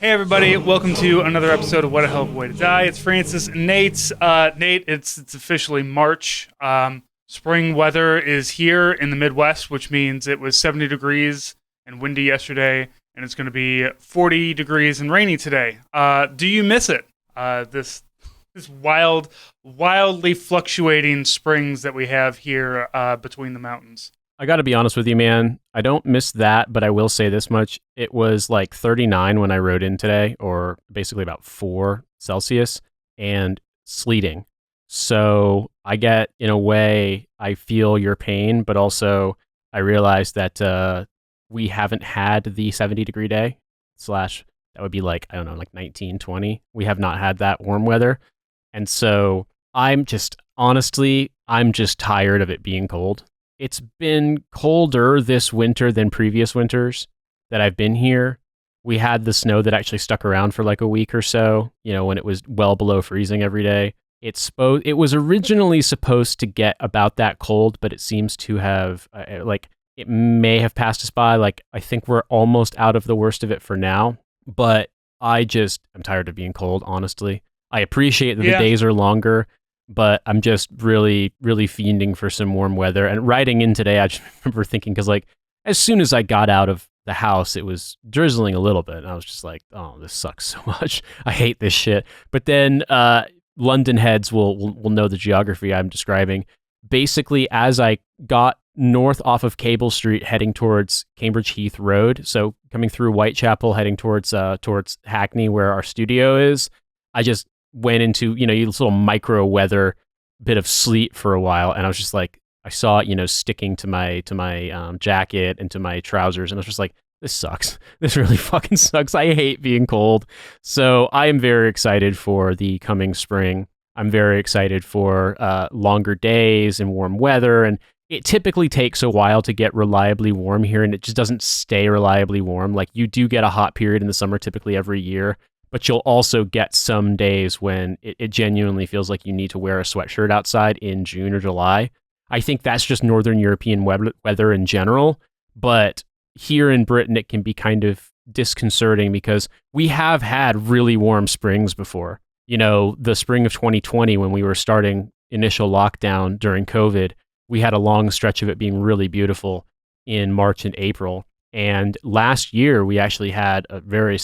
Hey everybody, welcome to another episode of What a Hell of a Way to Die. It's Francis and Nate. Nate, it's officially March. Spring weather is here in the Midwest, which means it was 70 degrees and windy yesterday, and it's going to be 40 degrees and rainy today. Do you miss it? This wildly fluctuating springs that we have here between the mountains. I got to be honest with you, man. I don't miss that, but I will say this much. It was like 39 when I rode in today, or basically about 4 Celsius, and sleeting. So I get, in a way, I feel your pain, but also I realize that we haven't had the 70-degree day, / that would be like, I don't know, like 19, 20. We have not had that warm weather. And so I'm just tired of it being cold. It's been colder this winter than previous winters that I've been here. We had the snow that actually stuck around for like a week or so, when it was well below freezing every day. It was originally supposed to get about that cold, but it seems to have, it may have passed us by. Like, I think we're almost out of the worst of it for now, but I'm tired of being cold, honestly. I appreciate that the days are longer, but I'm just really, really fiending for some warm weather. And riding in today, I just remember thinking, because like as soon as I got out of the house, it was drizzling a little bit. And I was just like, oh, this sucks so much. I hate this shit. But then London heads will know the geography I'm describing. Basically, as I got north off of Cable Street, heading towards Cambridge Heath Road, so coming through Whitechapel, heading towards Hackney, where our studio is, I just went into, this little micro weather bit of sleet for a while. And I was just like, I saw it, sticking to my jacket and to my trousers. And I was just like, this sucks. This really fucking sucks. I hate being cold. So I am very excited for the coming spring. I'm very excited for longer days and warm weather. And it typically takes a while to get reliably warm here. And it just doesn't stay reliably warm. Like, you do get a hot period in the summer, typically every year. But you'll also get some days when it genuinely feels like you need to wear a sweatshirt outside in June or July. I think that's just Northern European weather in general. But here in Britain, it can be kind of disconcerting because we have had really warm springs before. The spring of 2020, when we were starting initial lockdown during COVID, we had a long stretch of it being really beautiful in March and April. And last year, we actually had a very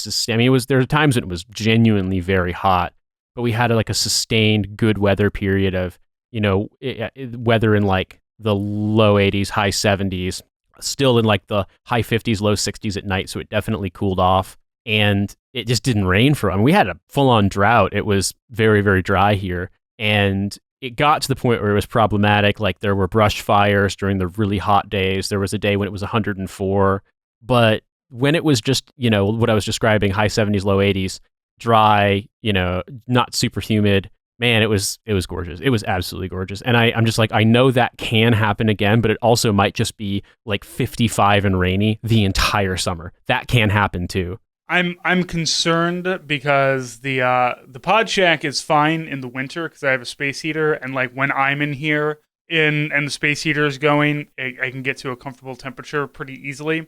there were times when it was genuinely very hot, but we had a sustained good weather period of, weather in like the low 80s, high 70s, still in like the high 50s, low 60s at night. So it definitely cooled off, and it just didn't rain we had a full on drought. It was very, very dry here. And it got to the point where it was problematic. Like, there were brush fires during the really hot days. There was a day when it was 104. But when it was just, what I was describing, high 70s, low 80s, dry, not super humid, man, it was gorgeous. It was absolutely gorgeous. And I'm just like, I know that can happen again, but it also might just be like 55 and rainy the entire summer. That can happen too. I'm concerned because the pod shack is fine in the winter because I have a space heater, and like when I'm in here and the space heater is going, I can get to a comfortable temperature pretty easily.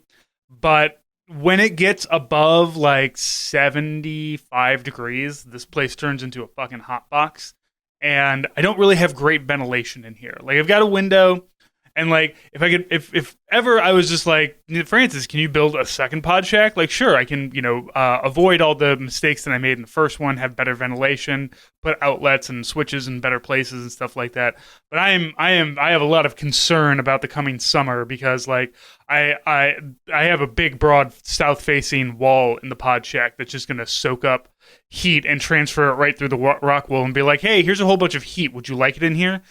But when it gets above like 75 degrees, this place turns into a fucking hot box. And I don't really have great ventilation in here. Like, I've got a window, and like if ever I was just like, Francis, can you build a second pod shack? Like, sure, I can, avoid all the mistakes that I made in the first one, have better ventilation, put outlets and switches in better places and stuff like that. But I have a lot of concern about the coming summer because like I have a big, broad south-facing wall in the pod shack that's just going to soak up heat and transfer it right through the rock wall and be like, hey, here's a whole bunch of heat. Would you like it in here?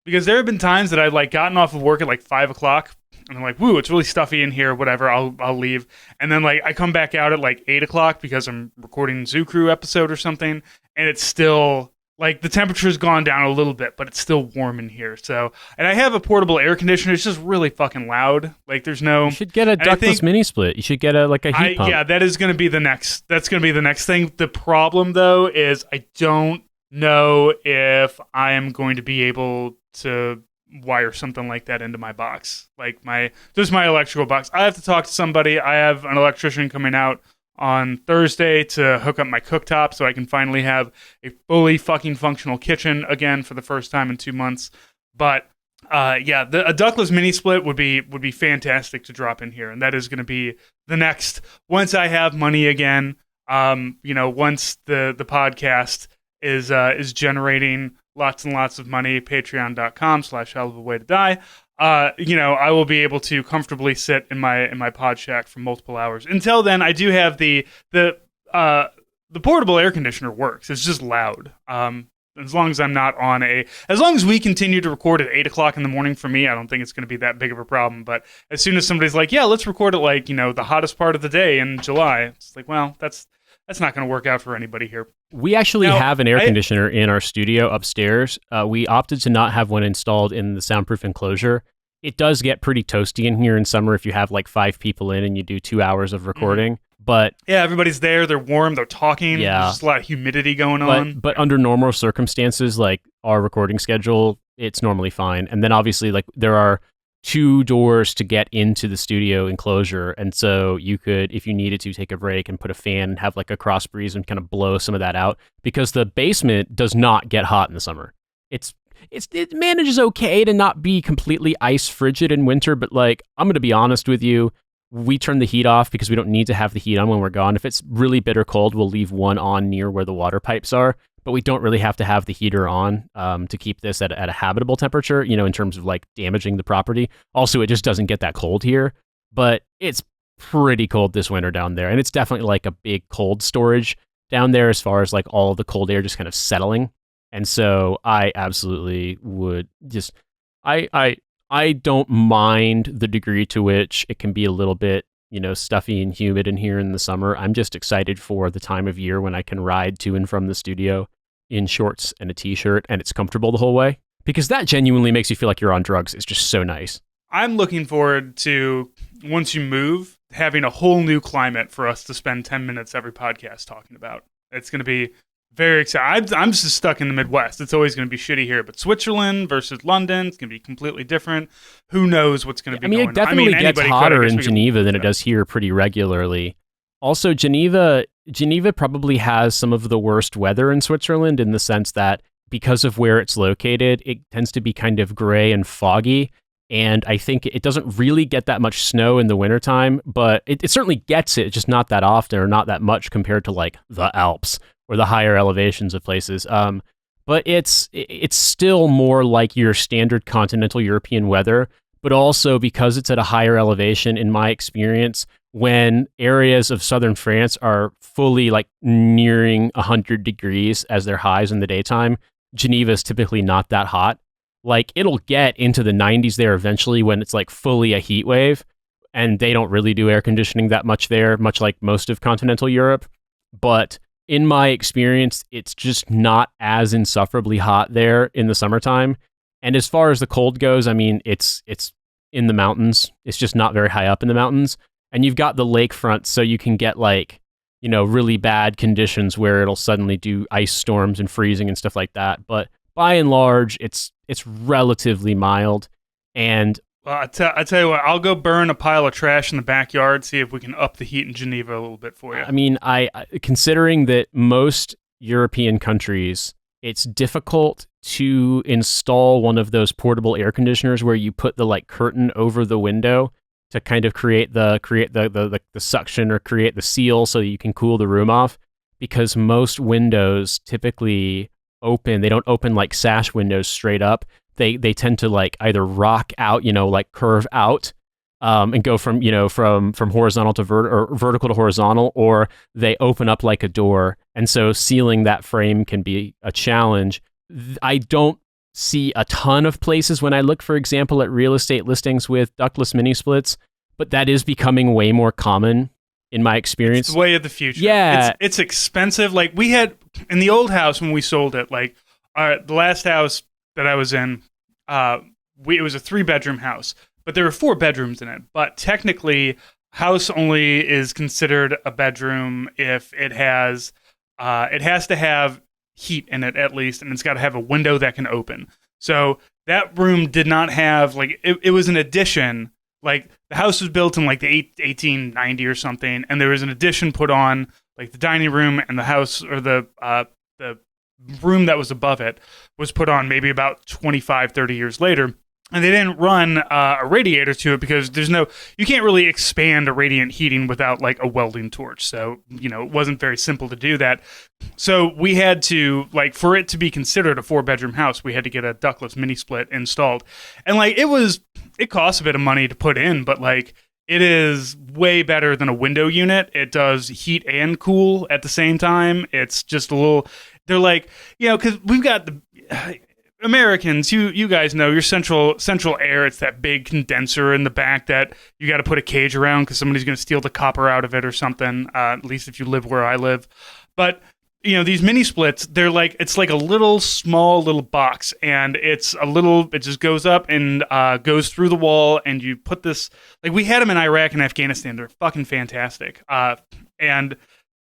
Because there have been times that I've like gotten off of work at like 5 o'clock and I'm like, woo, it's really stuffy in here, whatever, I'll leave. And then like I come back out at like 8 o'clock because I'm recording Zoo Crew episode or something, and it's still like the temperature's gone down a little bit, but it's still warm in here. So, and I have a portable air conditioner. It's just really fucking loud. Like, there's no. You should get a ductless mini split. You should get a heat pump. Yeah, that is going to be the next. That's going to be the next thing. The problem though is I don't know if I am going to be able to wire something like that into my box, like my electrical box. I have to talk to somebody. I have an electrician coming out on Thursday to hook up my cooktop so I can finally have a fully fucking functional kitchen again for the first time in 2 months. But a ductless mini split would be fantastic to drop in here, and that is going to be the next, once I have money again. Once the podcast is generating lots and lots of money, patreon.com/hell of a way to die. I will be able to comfortably sit in my pod shack for multiple hours. Until then, I do have the portable air conditioner works. It's just loud. As long as I'm not as long as we continue to record at 8:00 in the morning for me, I don't think it's going to be that big of a problem. But as soon as somebody's like, yeah, let's record at the hottest part of the day in July, it's like, well, that's not going to work out for anybody here. We actually have an air conditioner in our studio upstairs. We opted to not have one installed in the soundproof enclosure. It does get pretty toasty in here in summer if you have 5 people in and you do 2 hours of recording. But yeah, everybody's there. They're warm. They're talking. Yeah. There's just a lot of humidity going on. But under normal circumstances, like our recording schedule, it's normally fine. And then obviously, there are 2 doors to get into the studio enclosure, and so you could, if you needed to, take a break and put a fan and have a cross breeze and kind of blow some of that out, because the basement does not get hot in the summer. It manages okay to not be completely ice frigid in winter, but I'm going to be honest with you. We turn the heat off because we don't need to have the heat on when we're gone. If it's really bitter cold, we'll leave one on near where the water pipes are, but we don't really have to have the heater on to keep this at a habitable temperature, in terms of damaging the property. Also, it just doesn't get that cold here, but it's pretty cold this winter down there. And it's definitely a big cold storage down there as far as all of the cold air just kind of settling. And so I absolutely would just, I don't mind the degree to which it can be a little bit, stuffy and humid in here in the summer. I'm just excited for the time of year when I can ride to and from the studio in shorts and a t-shirt and it's comfortable the whole way, because that genuinely makes you feel like you're on drugs. It's just so nice. I'm looking forward to, once you move, having a whole new climate for us to spend 10 minutes every podcast talking about. It's going to be very exciting. I'm just stuck in the Midwest. It's always going to be shitty here. But Switzerland versus London, it's going to be completely different. Who knows what's going to be going on? It definitely gets hotter in Geneva than it does here pretty regularly. Also, Geneva probably has some of the worst weather in Switzerland, in the sense that because of where it's located, it tends to be kind of gray and foggy. And I think it doesn't really get that much snow in the wintertime, but it certainly gets it, just not that often or not that much compared to the Alps or the higher elevations of places. But it's still more like your standard continental European weather, but also because it's at a higher elevation, in my experience, when areas of southern France are fully nearing 100 degrees as their highs in the daytime, Geneva is typically not that hot. It'll get into the 90s there eventually when it's fully a heat wave, and they don't really do air conditioning that much there, much like most of continental Europe. But in my experience, it's just not as insufferably hot there in the summertime. And as far as the cold goes, it's in the mountains. It's just not very high up in the mountains. And you've got the lakefront, so you can get really bad conditions where it'll suddenly do ice storms and freezing and stuff like that. But by and large, it's relatively mild. And well, I tell you what, I'll go burn a pile of trash in the backyard, see if we can up the heat in Geneva a little bit for you. I considering that most European countries, it's difficult to install one of those portable air conditioners where you put the curtain over the window to kind of create the suction or create the seal so that you can cool the room off, because most windows typically open. They don't open like sash windows straight up. They tend to either rock out, curve out, and go from horizontal to vertical to horizontal, or they open up like a door. And so sealing that frame can be a challenge. I don't see a ton of places when I look, for example, at real estate listings with ductless mini splits, but that is becoming way more common in my experience. It's the way of the future. Yeah. It's expensive. We had in the old house when we sold it, the last house that I was in, it was a 3-bedroom house, but there were 4 bedrooms in it. But technically, house only is considered a bedroom if it has to have heat in it at least, and it's got to have a window that can open. So that room did not have it was an addition. the house was built in like the 1890 or something, and there was an addition put on, like the dining room, and the house or the room that was above it was put on maybe about 25, 30 years later. And they didn't run a radiator to it because you can't really expand a radiant heating without like a welding torch. So, it wasn't very simple to do that. So we had to, like, for it to be considered a 4-bedroom house, we had to get a ductless mini split installed. And like, it costs a bit of money to put in, but like, it is way better than a window unit. It does heat and cool at the same time. It's just they're like, because we've got the Americans, you guys know your central air. It's that big condenser in the back that you got to put a cage around because somebody's going to steal the copper out of it or something. At least if you live where I live. But these mini splits, it's like a small little box, and it just goes up and goes through the wall, and you put this, like, we had them in Iraq and Afghanistan. They're fucking fantastic, and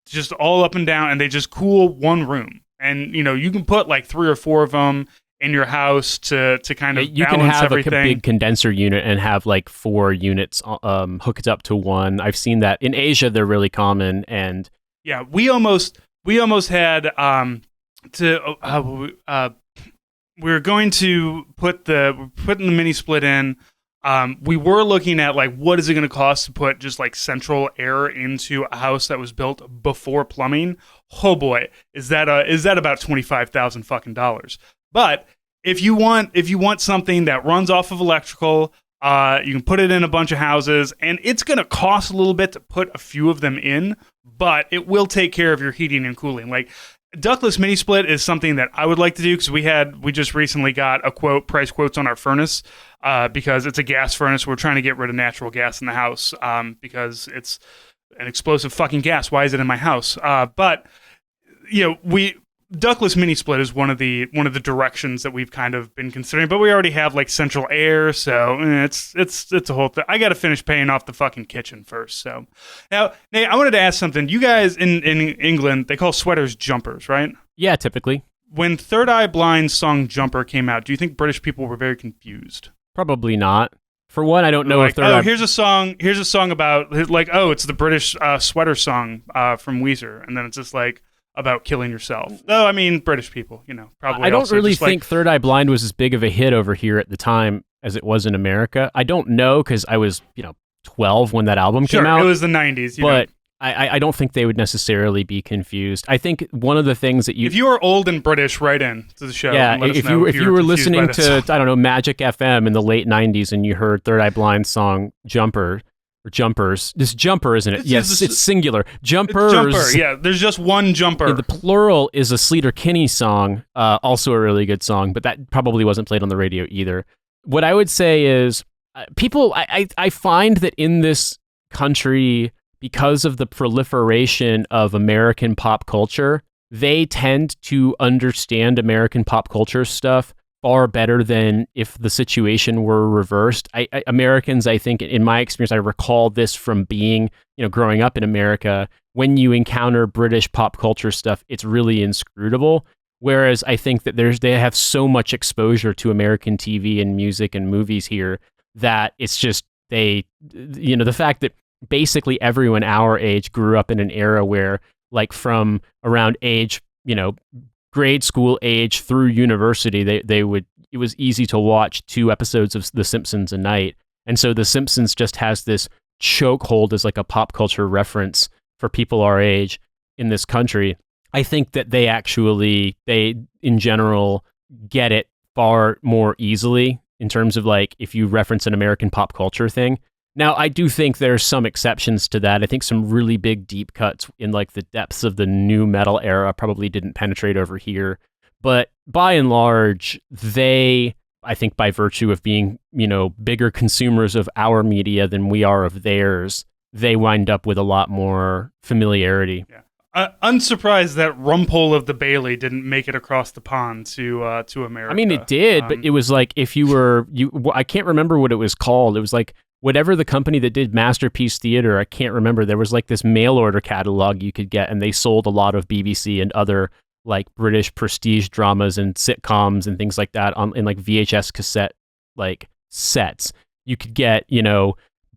just all up and down, and they just cool one room, and you can put like 3 or 4 of them in your house to kind of you balance can have everything. A big condenser unit and have like 4 units hooked up to one. I've seen that in Asia. They're really common, and yeah, we almost had we were going to putting the mini split in. We were looking at like, what is it going to cost to put just like central air into a house that was built before plumbing? Oh boy, is that about $25,000 fucking dollars? But if you want something that runs off of electrical, you can put it in a bunch of houses, and it's going to cost a little bit to put a few of them in, but it will take care of your heating and cooling. Like, ductless mini split is something that I would like to do because we just recently got price quotes on our furnace because it's a gas furnace. We're trying to get rid of natural gas in the house because it's an explosive fucking gas. Why is it in my house? But ductless mini split is one of the directions that we've kind of been considering, but we already have like central air, so it's a whole thing. I got to finish paying off the fucking kitchen first. So now, Nate, I wanted to ask something. You guys in England, they call sweaters jumpers, right? Yeah, typically. When Third Eye Blind's song "Jumper" came out, do you think British people were very confused? Probably not. For one, I don't know like, if Third Eye. Here's a song about like, it's the British sweater song from Weezer, and then it's just like about killing yourself. Though, I mean, British people, probably. I don't really think Third Eye Blind was as big of a hit over here at the time as it was in America. I don't know because I was, 12 when that album came out. It was the 90s. But I don't think they would necessarily be confused. I think one of the things that if you are old and British, write in to the show. Yeah, if you were listening to, I don't know, Magic FM in the late 90s and you heard Third Eye Blind's song Jumper, or Jumpers. This jumper, isn't it? Yes, it's singular. Jumpers. Jumper, yeah. There's just one jumper. The plural is a Sleater Kinney song, also a really good song, but that probably wasn't played on the radio either. What I would say is, people, I find that in this country, because of the proliferation of American pop culture, they tend to understand American pop culture stuff far better than if the situation were reversed. Americans, I think, in my experience, I recall this from being, growing up in America, when you encounter British pop culture stuff, it's really inscrutable. Whereas I think that they have so much exposure to American TV and music and movies here that it's just, the fact that basically everyone our age grew up in an era where, like, from around age, grade school age through university, it was easy to watch 2 episodes of The Simpsons a night. And so The Simpsons just has this chokehold as like a pop culture reference for people our age in this country. I think that they in general get it far more easily in terms of, like, if you reference an American pop culture thing. Now, I do think there's some exceptions to that. I think some really big deep cuts in, like, the depths of the new metal era probably didn't penetrate over here. But by and large, I think by virtue of being, bigger consumers of our media than we are of theirs, they wind up with a lot more familiarity. Yeah. Unsurprised that Rumpole of the Bailey didn't make it across the pond to America. I mean, it did, but it was like, if I can't remember what it was called. It was like, whatever the company that did Masterpiece Theater, I can't remember. There was like this mail order catalog you could get, and they sold a lot of BBC and other, like, British prestige dramas and sitcoms and things like that in like VHS cassette, like, sets. You could get,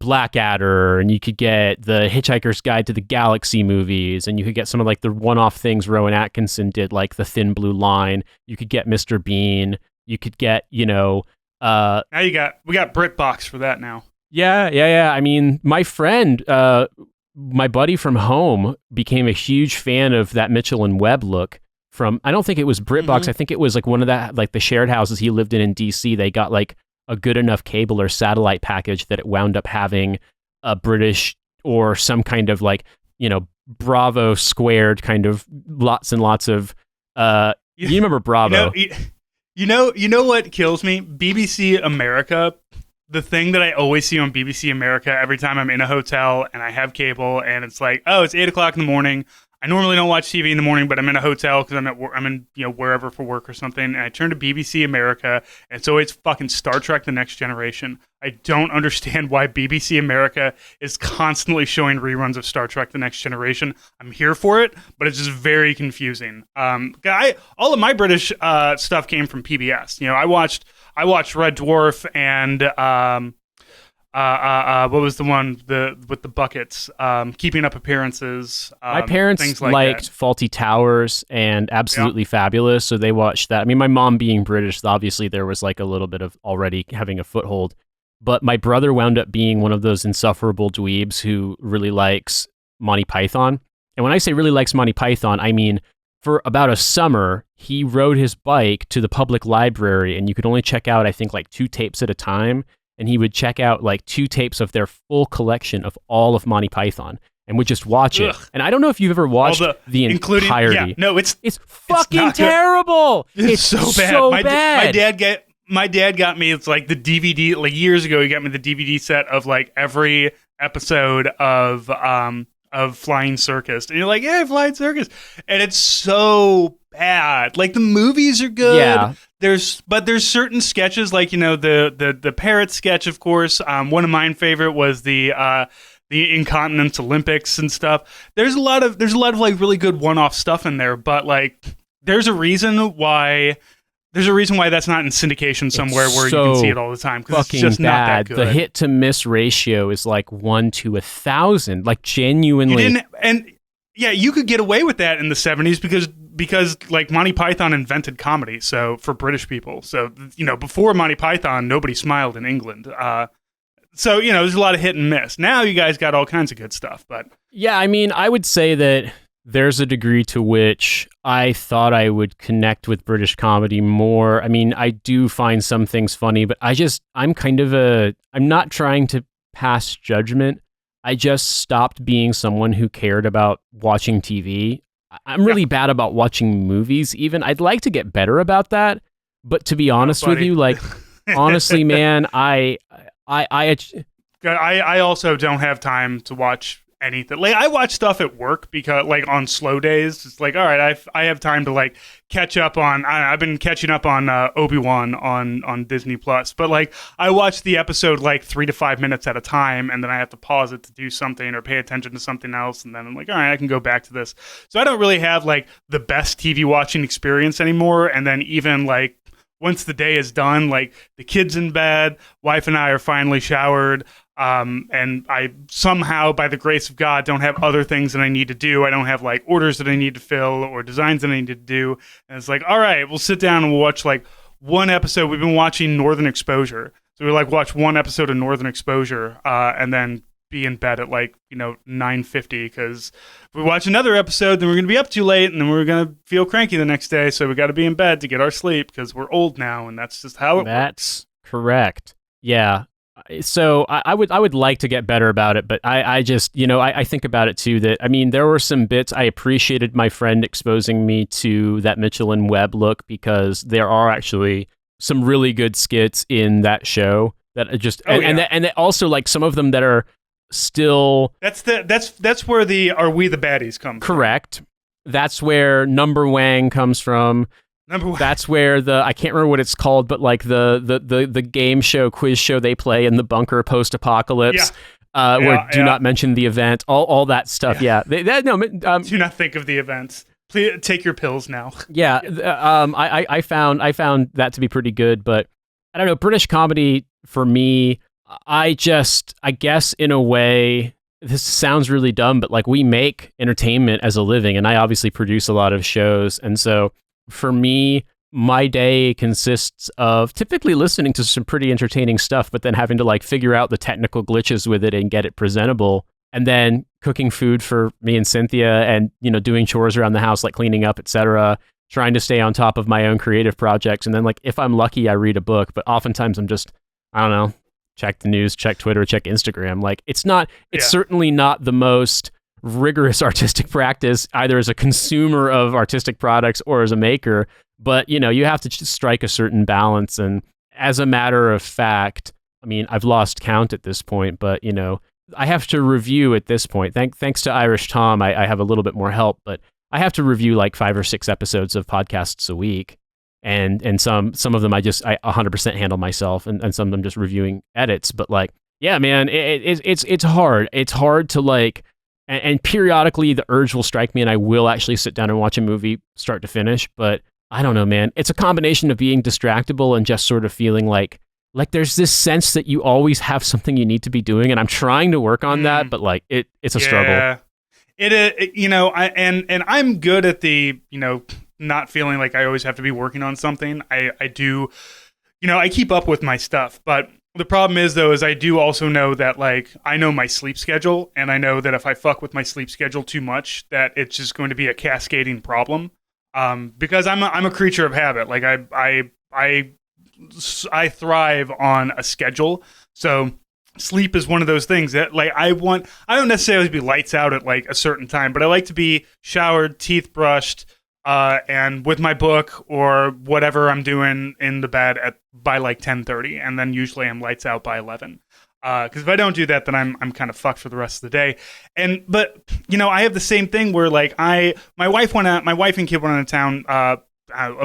Blackadder, and you could get the Hitchhiker's Guide to the Galaxy movies, and you could get some of like the one-off things Rowan Atkinson did, like The Thin Blue Line. You could get Mr. Bean. You could get, now we got BritBox for that now. Yeah. I mean, my friend, my buddy from home, became a huge fan of that Mitchell and Webb look from, I don't think it was BritBox. I think it was like one of that, like the shared houses he lived in DC. They got like a good enough cable or satellite package that it wound up having a British or some kind of like, Bravo squared kind of lots and lots of, you remember Bravo. You know what kills me? BBC America. The thing that I always see on BBC America every time I'm in a hotel and I have cable, and it's like, oh, it's 8:00 in the morning. I normally don't watch TV in the morning, but I'm in a hotel because I'm in wherever for work or something, and I turn to BBC America, and so it's fucking Star Trek: The Next Generation. I don't understand why BBC America is constantly showing reruns of Star Trek: The Next Generation. I'm here for it, but it's just very confusing. All of my British stuff came from PBS. I watched Red Dwarf and what was the one with the buckets? Keeping Up Appearances. My parents things like liked that. Faulty Towers and Absolutely Fabulous, so they watched that. I mean, my mom being British, obviously there was like a little bit of already having a foothold. But my brother wound up being one of those insufferable dweebs who really likes Monty Python. And when I say really likes Monty Python, I mean for about a summer, he rode his bike to the public library, and you could only check out, I think, like 2 tapes at a time. And he would check out like 2 tapes of their full collection of all of Monty Python and would just watch it. And I don't know if you've ever watched the entirety. Yeah, no, it's fucking terrible. It's so bad. So bad. My dad got me, it's like the DVD, like years ago, he got me the DVD set of like every episode of Flying Circus. And you're like, yeah, Flying Circus. And it's so bad. Like the movies are good. Yeah. There's certain sketches, like, the parrot sketch, of course. One of my favorite was the Incontinence Olympics and stuff. There's a lot of like really good one-off stuff in there, but like there's a reason why that's not in syndication somewhere where you can see it all the time, because it's just not that good. The hit to miss ratio is like 1 to 1,000, like genuinely. You could get away with that in the 70s because like Monty Python invented comedy, so for British people. So before Monty Python, nobody smiled in England. So there's a lot of hit and miss. Now you guys got all kinds of good stuff, but yeah, I mean, I would say that there's a degree to which I thought I would connect with British comedy more. I mean, I do find some things funny, but I'm not trying to pass judgment. I just stopped being someone who cared about watching TV. I'm really bad about watching movies even. I'd like to get better about that, but to be honest with you, like, honestly, man, I also don't have time to watch anything. Like, I watch stuff at work because, like, on slow days, it's like, all right, I have time to like catch up on. I've been catching up on Obi-Wan on Disney Plus, but like I watch the episode like 3 to 5 minutes at a time, and then I have to pause it to do something or pay attention to something else, and then I'm like, all right, I can go back to this. So I don't really have like the best TV watching experience anymore. And then even like once the day is done, like the kid's in bed, wife and I are finally showered. And I somehow, by the grace of God, don't have other things that I need to do. I don't have like orders that I need to fill or designs that I need to do. And it's like, all right, we'll sit down and we'll watch like one episode. We've been watching Northern Exposure. So we like watch one episode of Northern Exposure, and then be in bed at like, 9:50, because if we watch another episode, then we're going to be up too late, and then we're going to feel cranky the next day. So we got to be in bed to get our sleep because we're old now, and that's just how it works. That's correct. Yeah. So I would like to get better about it, but I just, I think about it too, that, I mean, there were some bits I appreciated my friend exposing me to that Mitchell and Webb look, because there are actually some really good skits in that show that are just, and also like some of them that are still. That's where the Are We the Baddies come from. Correct. That's where Number Wang comes from. That's where I can't remember what it's called, but like the game show, quiz show they play in the bunker post-apocalypse, where do not mention the event, all that stuff. Yeah. Do not think of the events. Please take your pills now. Yeah. I found that to be pretty good, but I don't know, British comedy for me, I guess in a way, this sounds really dumb, but like we make entertainment as a living, and I obviously produce a lot of shows. And so for me, my day consists of typically listening to some pretty entertaining stuff, but then having to like figure out the technical glitches with it and get it presentable. And then cooking food for me and Cynthia and, doing chores around the house, like cleaning up, etc., trying to stay on top of my own creative projects. And then like, if I'm lucky, I read a book, but oftentimes I'm just, I don't know, check the news, check Twitter, check Instagram. Like it's certainly not the most rigorous artistic practice, either as a consumer of artistic products or as a maker. But, you have to just strike a certain balance. And as a matter of fact, I mean, I've lost count at this point, but, I have to review at this point. Thanks to Irish Tom, I have a little bit more help, but I have to review like 5 or 6 episodes of podcasts a week. And some of them I 100% handle myself, and some of them just reviewing edits. But like, yeah, man, it's hard. It's hard to like, and periodically the urge will strike me and I will actually sit down and watch a movie start to finish. But I don't know, man. It's a combination of being distractible and just sort of feeling like there's this sense that you always have something you need to be doing, and I'm trying to work on that, but like it's a struggle. I'm good at the, not feeling like I always have to be working on something. I do, I keep up with my stuff, but the problem is though, is I do also know that like, I know my sleep schedule, and I know that if I fuck with my sleep schedule too much, that it's just going to be a cascading problem. Because I'm a creature of habit. Like I thrive on a schedule. So sleep is one of those things that like I don't necessarily be lights out at like a certain time, but I like to be showered, teeth brushed, and with my book or whatever I'm doing in the bed by like 10:30, and then usually I'm lights out by 11. Because if I don't do that, then I'm kind of fucked for the rest of the day. But I have the same thing where like my wife and kid went out of town a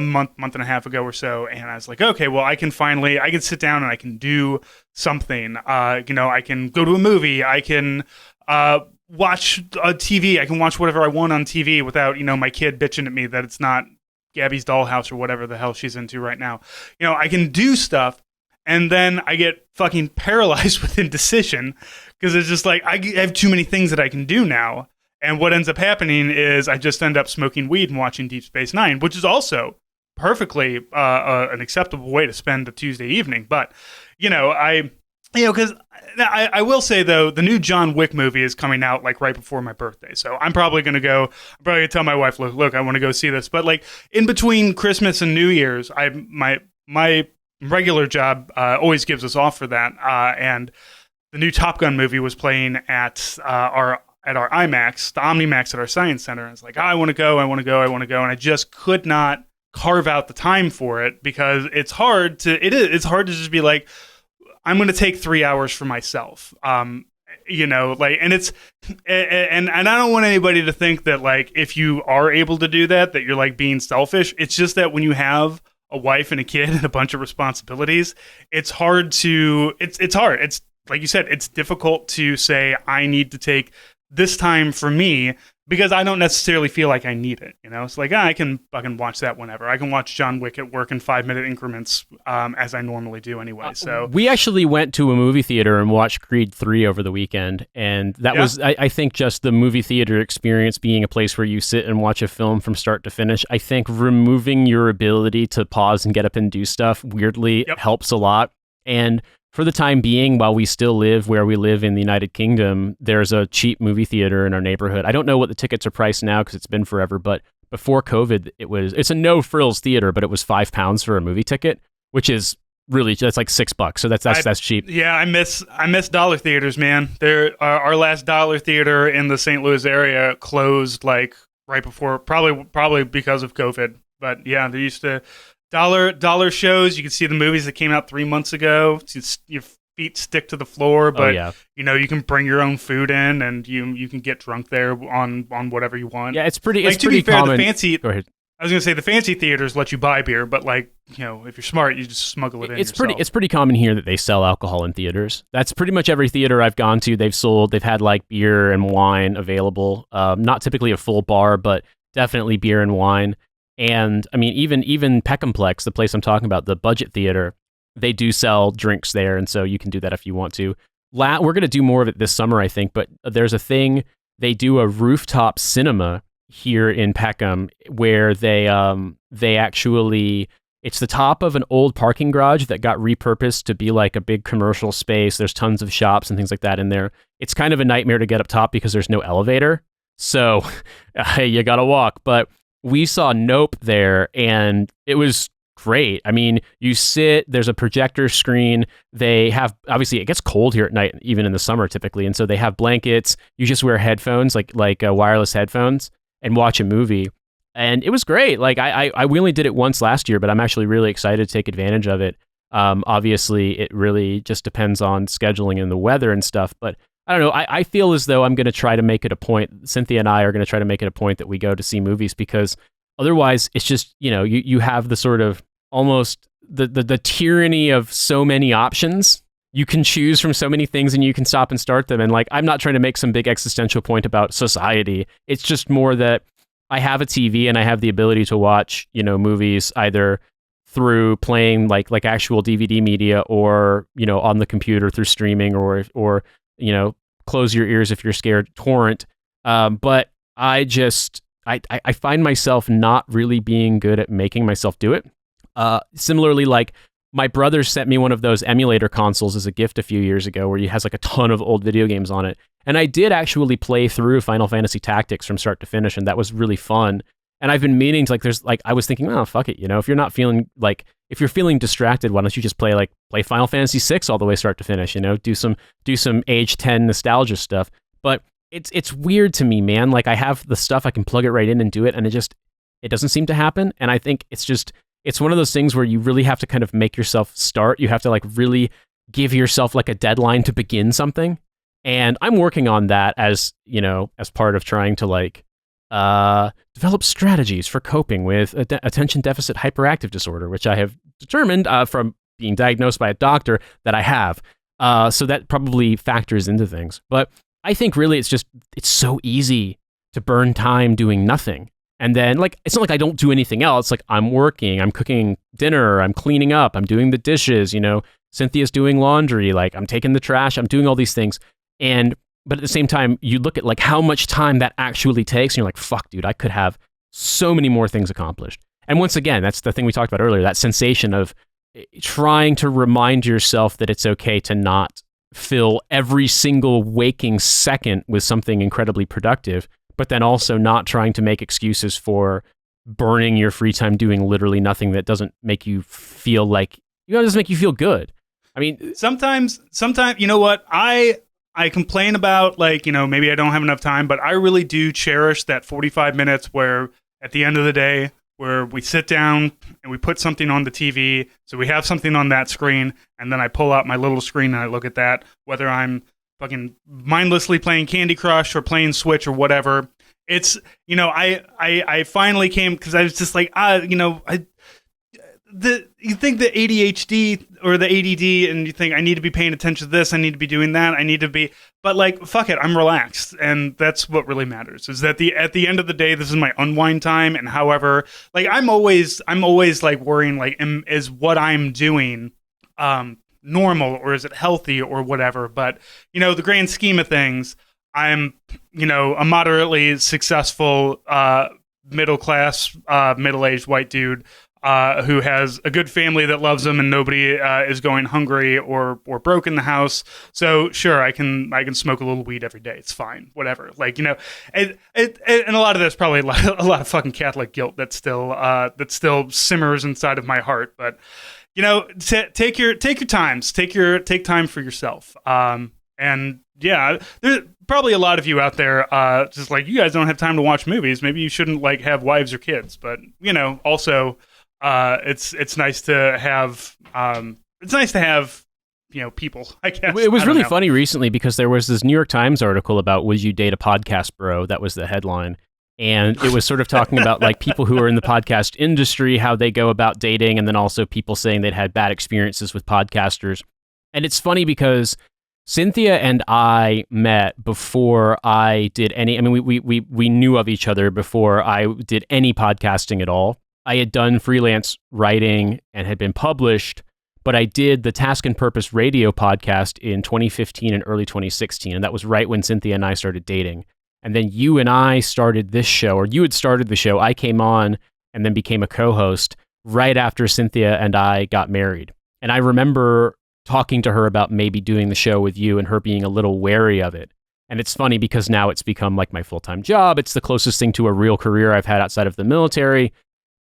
month and a half ago or so, and I was like, okay, well I can sit down and I can do something. I can go to a movie. I can watch a TV. I can watch whatever I want on TV without my kid bitching at me that it's not Gabby's Dollhouse or whatever the hell she's into right now. I can do stuff. And then I get fucking paralyzed with indecision because it's just like I have too many things that I can do now. And what ends up happening is I just end up smoking weed and watching Deep Space Nine, which is also perfectly an acceptable way to spend a Tuesday evening. But, because I will say, though, the new John Wick movie is coming out like right before my birthday. So I'm probably going to tell my wife, look, I want to go see this. But like in between Christmas and New Year's, my regular job always gives us off for that, and the new Top Gun movie was playing at our IMAX, the OmniMax at our Science Center. I was like, I want to go, and I just could not carve out the time for it because it's hard to just be like, I'm going to take 3 hours for myself. And I don't want anybody to think that like if you are able to do that you're like being selfish. It's just that when you have a wife and a kid and a bunch of responsibilities, it's hard. It's like you said, it's difficult to say I need to take this time for me because I don't necessarily feel like I need it. It's like I can watch that whenever. I can watch John Wick at work in 5-minute increments as I normally do anyway. So we actually went to a movie theater and watched Creed 3 over the weekend, and that was I think just the movie theater experience being a place where you sit and watch a film from start to finish. I think removing your ability to pause and get up and do stuff weirdly helps a lot. And for the time being, while we still live where we live in the United Kingdom, there's a cheap movie theater in our neighborhood. I don't know what the tickets are priced now because it's been forever, but before COVID, it's a no-frills theater, but it was £5 for a movie ticket, which is really, that's like $6. So that's cheap. Yeah, I miss dollar theaters, man. Our last dollar theater in the St. Louis area closed like right before, probably because of COVID. But yeah, they used to dollar shows. You can see the movies that came out 3 months ago. Your feet stick to the floor, but you can bring your own food in, and you can get drunk there on whatever you want. Yeah, it's pretty. Like, it's to pretty be fair, common. the fancy. Go ahead. I was gonna say the fancy theaters let you buy beer, but like if you're smart, you just smuggle it in. It's pretty common here that they sell alcohol in theaters. That's pretty much every theater I've gone to. They've had like beer and wine available. Not typically a full bar, but definitely beer and wine. And I mean, even Peckhamplex, the place I'm talking about, the budget theater, they do sell drinks there, and so you can do that if you want to. We're going to do more of it this summer, I think, but there's a thing, they do a rooftop cinema here in Peckham where they actually, it's the top of an old parking garage that got repurposed to be like a big commercial space. There's tons of shops and things like that in there. It's kind of a nightmare to get up top because there's no elevator. So you got to walk. But we saw Nope there, and it was great. I mean, you sit, there's a projector screen. They have, obviously, it gets cold here at night, even in the summer typically. And so they have blankets. You just wear headphones, like wireless headphones, and watch a movie. And it was great. Like we only did it once last year, but I'm actually really excited to take advantage of it. Obviously, it really just depends on scheduling and the weather and stuff. But I don't know. I feel as though I'm going to try to make it a point. Cynthia and I are going to try to make it a point that we go to see movies, because otherwise it's just, you have the sort of almost the tyranny of so many options. You can choose from so many things and you can stop and start them. And like, I'm not trying to make some big existential point about society. It's just more that I have a TV and I have the ability to watch, movies either through playing like actual DVD media, or, on the computer through streaming, or close your ears if you're scared, torrent. But I find myself not really being good at making myself do it. Similarly, like my brother sent me one of those emulator consoles as a gift a few years ago, where he has like a ton of old video games on it. And I did actually play through Final Fantasy Tactics from start to finish, and that was really fun. And I've been meaning to I was thinking, oh, fuck it. If you're not feeling if you're feeling distracted, why don't you just play Final Fantasy 6 all the way start to finish, do some age 10 nostalgia stuff. But it's weird to me, man. Like, I have the stuff, I can plug it right in and do it, and it doesn't seem to happen. And I think it's one of those things where you really have to kind of make yourself start. You have to really give yourself a deadline to begin something. And I'm working on that as part of trying to develop strategies for coping with attention deficit hyperactive disorder, which I have determined from being diagnosed by a doctor that I have. So that probably factors into things. But I think really it's so easy to burn time doing nothing. And then it's not like I don't do anything else. Like, I'm working, I'm cooking dinner, I'm cleaning up, I'm doing the dishes, Cynthia's doing laundry, I'm taking the trash, I'm doing all these things. But at the same time, you look at how much time that actually takes, and you're like, fuck, dude, I could have so many more things accomplished. And once again, that's the thing we talked about earlier, that sensation of trying to remind yourself that it's okay to not fill every single waking second with something incredibly productive, but then also not trying to make excuses for burning your free time doing literally nothing that doesn't make you feel doesn't make you feel good. I mean, sometimes, you know what? I complain about maybe I don't have enough time, but I really do cherish that 45 minutes where at the end of the day, where we sit down and we put something on the TV. So we have something on that screen, and then I pull out my little screen and I look at that, whether I'm fucking mindlessly playing Candy Crush or playing Switch or whatever. It's, I finally came, because I was just you think the ADHD or the ADD, and you think I need to be paying attention to this, I need to be doing that, I need to be, but fuck it, I'm relaxed, and that's what really matters. Is that at the end of the day, this is my unwind time, and however, I'm always worrying is what I'm doing normal, or is it healthy, or whatever. But the grand scheme of things, I'm a moderately successful middle class middle-aged white dude who has a good family that loves him, and nobody is going hungry or broke in the house. So sure, I can smoke a little weed every day. It's fine, whatever. And a lot of that's probably a lot of fucking Catholic guilt that still simmers inside of my heart. But take your times, take time for yourself. And yeah, there's probably a lot of you out there just you guys don't have time to watch movies. Maybe you shouldn't have wives or kids, but also. It's nice to have people, I guess. It was really funny recently because there was this New York Times article about would you date a podcast bro? That was the headline. And it was sort of talking about people who are in the podcast industry, how they go about dating, and then also people saying they'd had bad experiences with podcasters. And it's funny because Cynthia and I met before I did any, we knew of each other before I did any podcasting at all. I had done freelance writing and had been published, but I did the Task and Purpose radio podcast in 2015 and early 2016. And that was right when Cynthia and I started dating. And then you and I started this show, or you had started the show. I came on and then became a co-host right after Cynthia and I got married. And I remember talking to her about maybe doing the show with you and her being a little wary of it. And it's funny because now it's become like my full-time job. It's the closest thing to a real career I've had outside of the military.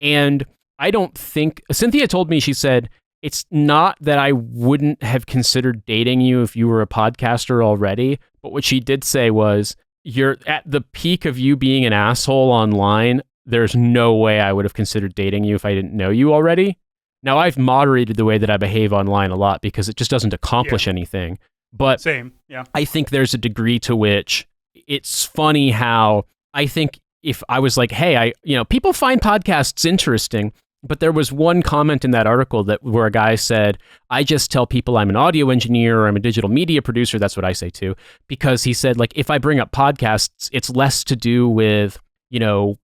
And I don't think, Cynthia told me, she said, it's not that I wouldn't have considered dating you if you were a podcaster already. But what she did say was, you're at the peak of you being an asshole online. There's no way I would have considered dating you if I didn't know you already. Now, I've moderated the way that I behave online a lot because it just doesn't accomplish anything. But same, yeah. I think there's a degree to which it's funny how I think if I was like, hey, people find podcasts interesting, but there was one comment in that article where a guy said, I just tell people I'm an audio engineer or I'm a digital media producer. That's what I say too. Because he said, like, if I bring up podcasts, it's less to do with,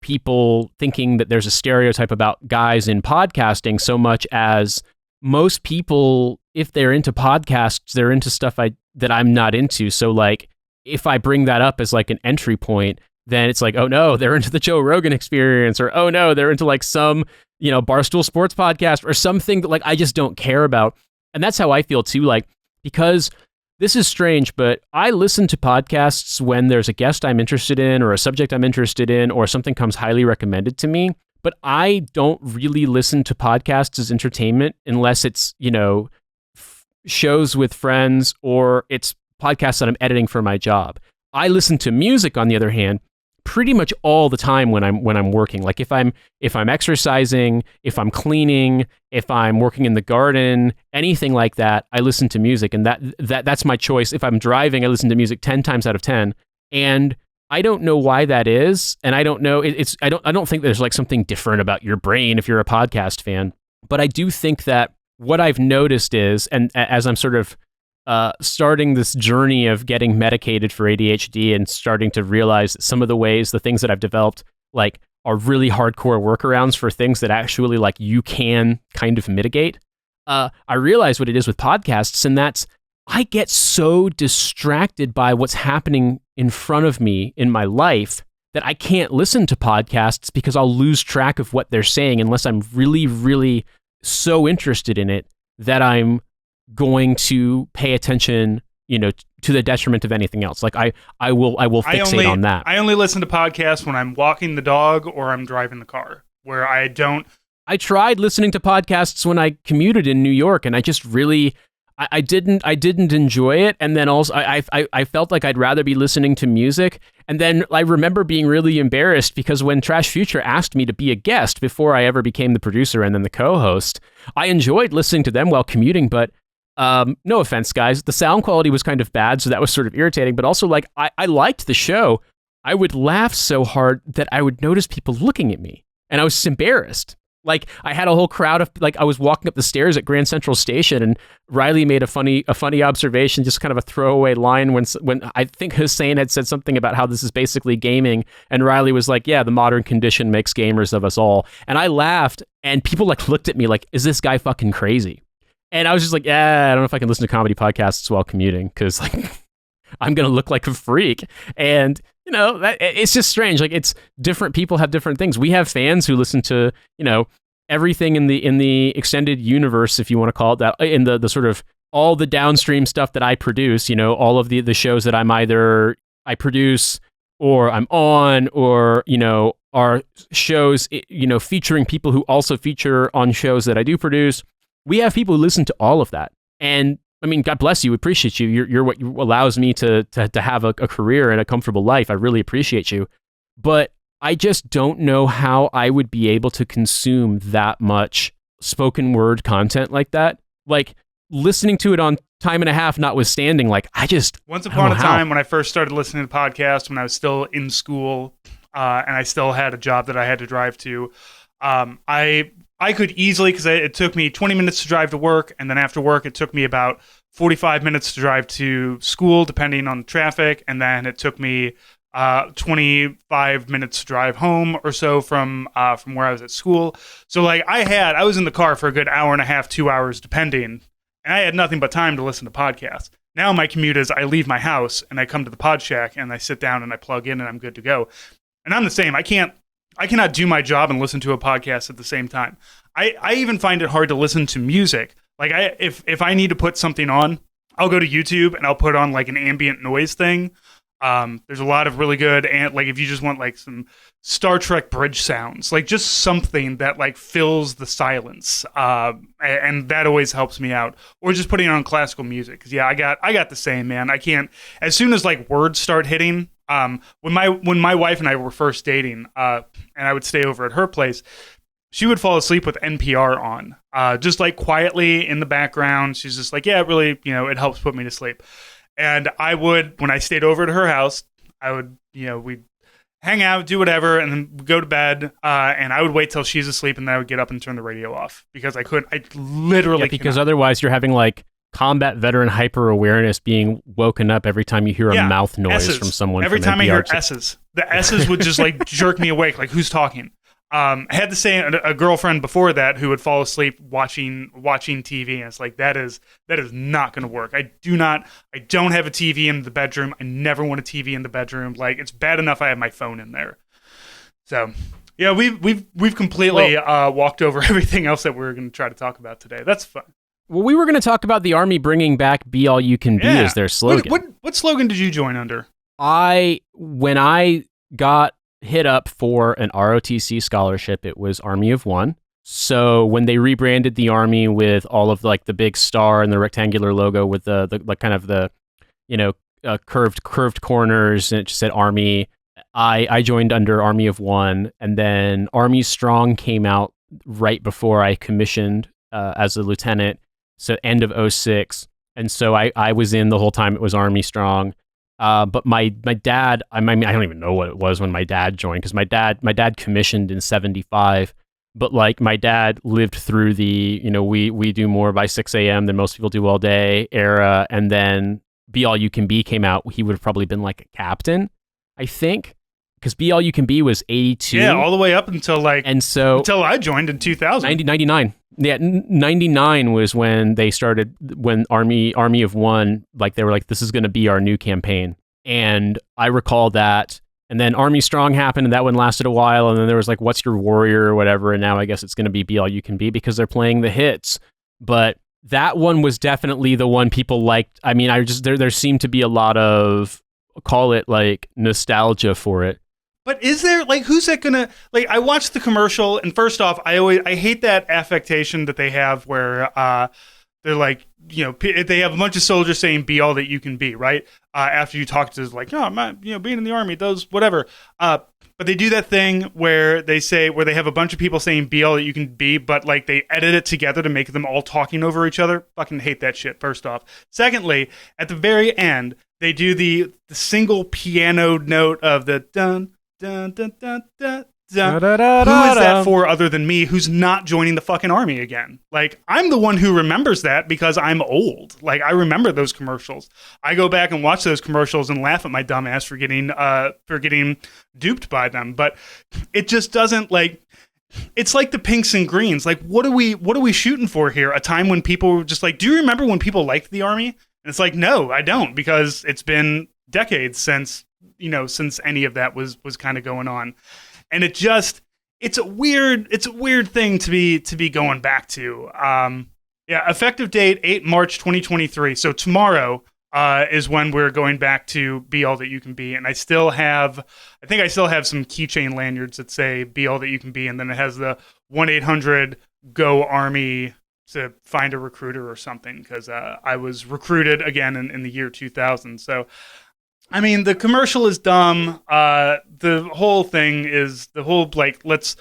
people thinking that there's a stereotype about guys in podcasting so much as most people, if they're into podcasts, they're into stuff that I'm not into. So like, if I bring that up as like an entry point, then it's like, oh no, they're into the Joe Rogan Experience, or oh no, they're into like some, Barstool Sports podcast or something that like I just don't care about. And that's how I feel too, like, because this is strange, but I listen to podcasts when there's a guest I'm interested in or a subject I'm interested in or something comes highly recommended to me. But I don't really listen to podcasts as entertainment unless it's, shows with friends or it's podcasts that I'm editing for my job. I listen to music, on the other hand, pretty much all the time when I'm working. Like if I'm exercising, if I'm cleaning, if I'm working in the garden, anything like that, I listen to music, and that's my choice. If I'm driving, I listen to music 10 times out of 10. And I don't know why that is, and I don't know. I don't think there's like something different about your brain if you're a podcast fan. But I do think that what I've noticed is, and as I'm sort of starting this journey of getting medicated for ADHD and starting to realize that some of the things that I've developed, like, are really hardcore workarounds for things that actually like you can kind of mitigate. I realize what it is with podcasts, and that's I get so distracted by what's happening in front of me in my life that I can't listen to podcasts because I'll lose track of what they're saying unless I'm really, really so interested in it that I'm going to pay attention, to the detriment of anything else. Like I will fixate on that. I only listen to podcasts when I'm walking the dog or I'm driving the car, where I tried listening to podcasts when I commuted in New York, and I just really, I didn't enjoy it. And then also I felt like I'd rather be listening to music. And then I remember being really embarrassed because when Trash Future asked me to be a guest before I ever became the producer and then the co-host, I enjoyed listening to them while commuting, but no offense, guys, the sound quality was kind of bad, so that was sort of irritating, but also like I liked the show. I would laugh so hard that I would notice people looking at me, and I was just embarrassed. Like I had a whole crowd of, like, I was walking up the stairs at Grand Central Station, and Riley made a funny observation, just kind of a throwaway line when I think Hussein had said something about how this is basically gaming, and Riley was like, yeah, the modern condition makes gamers of us all. And I laughed, and people like looked at me like, is this guy fucking crazy? And I was just like, yeah, I don't know if I can listen to comedy podcasts while commuting because like I'm going to look like a freak. And, it's just strange. Like it's different people have different things. We have fans who listen to, everything in the extended universe, if you want to call it that, in the sort of all the downstream stuff that I produce, all of the shows that I produce or I'm on, or, are shows, featuring people who also feature on shows that I do produce. We have people who listen to all of that. And I mean, God bless you. We appreciate you. You're what allows me to have a career and a comfortable life. I really appreciate you. But I just don't know how I would be able to consume that much spoken word content like that. Like listening to it on time and a half notwithstanding, like Once upon a time when I first started listening to podcasts, when I was still in school and I still had a job that I had to drive to, I could easily, because it took me 20 minutes to drive to work, and then after work, it took me about 45 minutes to drive to school, depending on traffic, and then it took me 25 minutes to drive home or so from where I was at school. So like I was in the car for a good hour and a half, 2 hours, depending and I had nothing but time to listen to podcasts. Now my commute is I leave my house and I come to the pod shack and I sit down and I plug in and I'm good to go. And I'm the same. I cannot do my job and listen to a podcast at the same time. I even find it hard to listen to music. Like if I need to put something on, I'll go to YouTube and I'll put on like an ambient noise thing. There's a lot of really good, and like if you just want like some Star Trek bridge sounds, like just something that like fills the silence, and that always helps me out. Or just putting on classical music, because I got the same, man. I can't, as soon as like words start hitting. When my wife and I were first dating, and I would stay over at her place, she would fall asleep with NPR on, just like quietly in the background. She's just like, yeah, it really, it helps put me to sleep. And I would, when I stayed over at her house, I would, we'd hang out, do whatever, and then go to bed. And I would wait till she's asleep, and then I would get up and turn the radio off because I literally because cannot. Otherwise you're having like combat veteran hyper awareness being woken up every time you hear a mouth noise S's. from someone. Every from time I NPR hear S's, the S's would just like jerk me awake. Like, who's talking? I had the same a girlfriend before that who would fall asleep watching TV, and it's like that is not going to work. I don't have a TV in the bedroom. I never want a TV in the bedroom. Like, it's bad enough I have my phone in there. So yeah, we've completely walked over everything else that we were going to try to talk about today. That's fun. Well, we were going to talk about the Army bringing back "Be All You Can Be" as their slogan. What slogan did you join under? When I got hit up for an ROTC scholarship, it was Army of One. So when they rebranded the Army with all of like the big star and the rectangular logo with the like kind of the curved corners, and it just said Army, I joined under Army of One, and then Army Strong came out right before I commissioned as a lieutenant, so end of 2006, and so I was in the whole time it was Army Strong. But my dad, I mean, I don't even know what it was when my dad joined, because my dad commissioned in 1975, but like my dad lived through the, we do more by 6 a.m. than most people do all day era, and then Be All You Can Be came out. He would have probably been like a captain, I think, because Be All You Can Be was 1982. Yeah, all the way up until until I joined in 2000. 1999. Yeah, 1999 was when they started, when Army of One, like they were like, this is going to be our new campaign. And I recall that. And then Army Strong happened, and that one lasted a while. And then there was like, What's Your Warrior or whatever. And now I guess it's going to be All You Can Be, because they're playing the hits. But that one was definitely the one people liked. I mean, there seemed to be a lot of, call it like nostalgia for it. But is there, like, who's that gonna, like, I watched the commercial, and first off, I hate that affectation that they have where they're like, they have a bunch of soldiers saying "Be all that you can be," right? After you talk to, like, oh, I'm not, being in the Army does whatever. But they do that thing where they have a bunch of people saying "Be all that you can be," but like they edit it together to make them all talking over each other. Fucking hate that shit. First off, secondly, at the very end, they do the single piano note of the dun. Dun, dun, dun, dun, dun. Who is that for other than me, who's not joining the fucking Army again? Like, I'm the one who remembers that because I'm old. Like, I remember those commercials. I go back and watch those commercials and laugh at my dumb ass for getting duped by them. But it just doesn't, like, it's like the pinks and greens. Like, what are we shooting for here? A time when people were just like, do you remember when people liked the Army? And it's like, no, I don't, because it's been decades since any of that was kind of going on. And it's a weird thing to be going back to. Effective date 8 March 2023. So tomorrow is when we're going back to Be All That You Can Be. And I think I still have some keychain lanyards that say Be All That You Can Be, and then it has the 1-800-GO-ARMY to find a recruiter or something, because I was recruited again in the year 2000. So I mean, the commercial is dumb. The whole thing is like, let's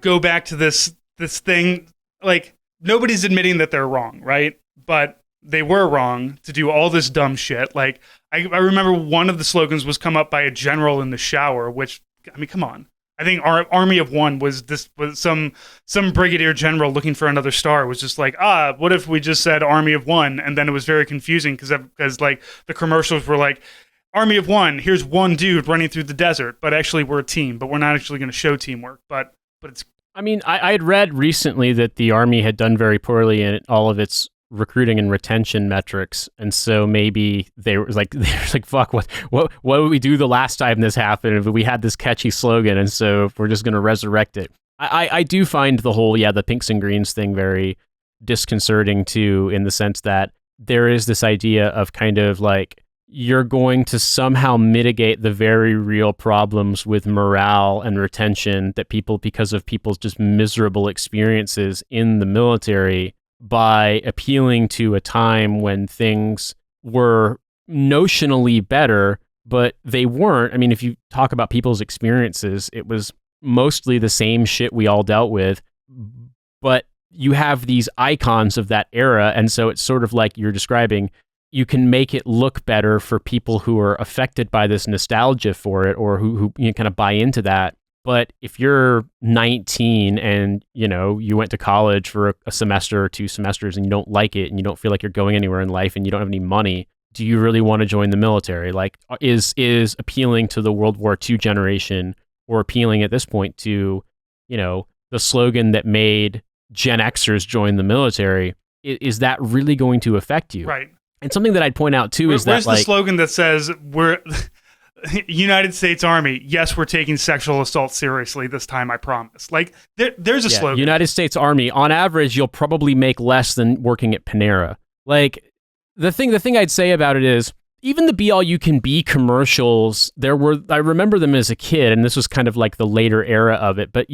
go back to this thing. Like, nobody's admitting that they're wrong, right? But they were wrong to do all this dumb shit. Like, I remember one of the slogans was "Come Up by a General in the Shower," which, I mean, come on. I think our Army of One was some brigadier general looking for another star was just like, what if we just said Army of One? And then it was very confusing because like the commercials were like, Army of One, here's one dude running through the desert, but actually we're a team, but we're not actually going to show teamwork. But it's. I mean, I had read recently that the Army had done very poorly in all of its recruiting and retention metrics, and so maybe they were like, fuck, what did we do the last time this happened? We had this catchy slogan, and so we're just going to resurrect it. I do find the whole the pinks and greens thing very disconcerting too, in the sense that there is this idea of kind of like you're going to somehow mitigate the very real problems with morale and retention that people, because of people's just miserable experiences in the military, by appealing to a time when things were notionally better, but they weren't. I mean, if you talk about people's experiences, it was mostly the same shit we all dealt with, but you have these icons of that era, and so it's sort of like you're describing, you can make it look better for people who are affected by this nostalgia for it, or who kind of buy into that. But if you're 19 and you went to college for a semester or 2 semesters and you don't like it and you don't feel like you're going anywhere in life and you don't have any money, do you really want to join the military? Like, is appealing to the World War II generation, or appealing at this point to the slogan that made Gen Xers join the military, is that really going to affect you? Right. And something that I'd point out too is that, where's the slogan that says we're United States Army? Yes, we're taking sexual assault seriously this time, I promise. Like there's a slogan. United States Army. On average, you'll probably make less than working at Panera. Like the thing I'd say about it is, even the Be All You Can Be commercials, I remember them as a kid, and this was kind of like the later era of it, but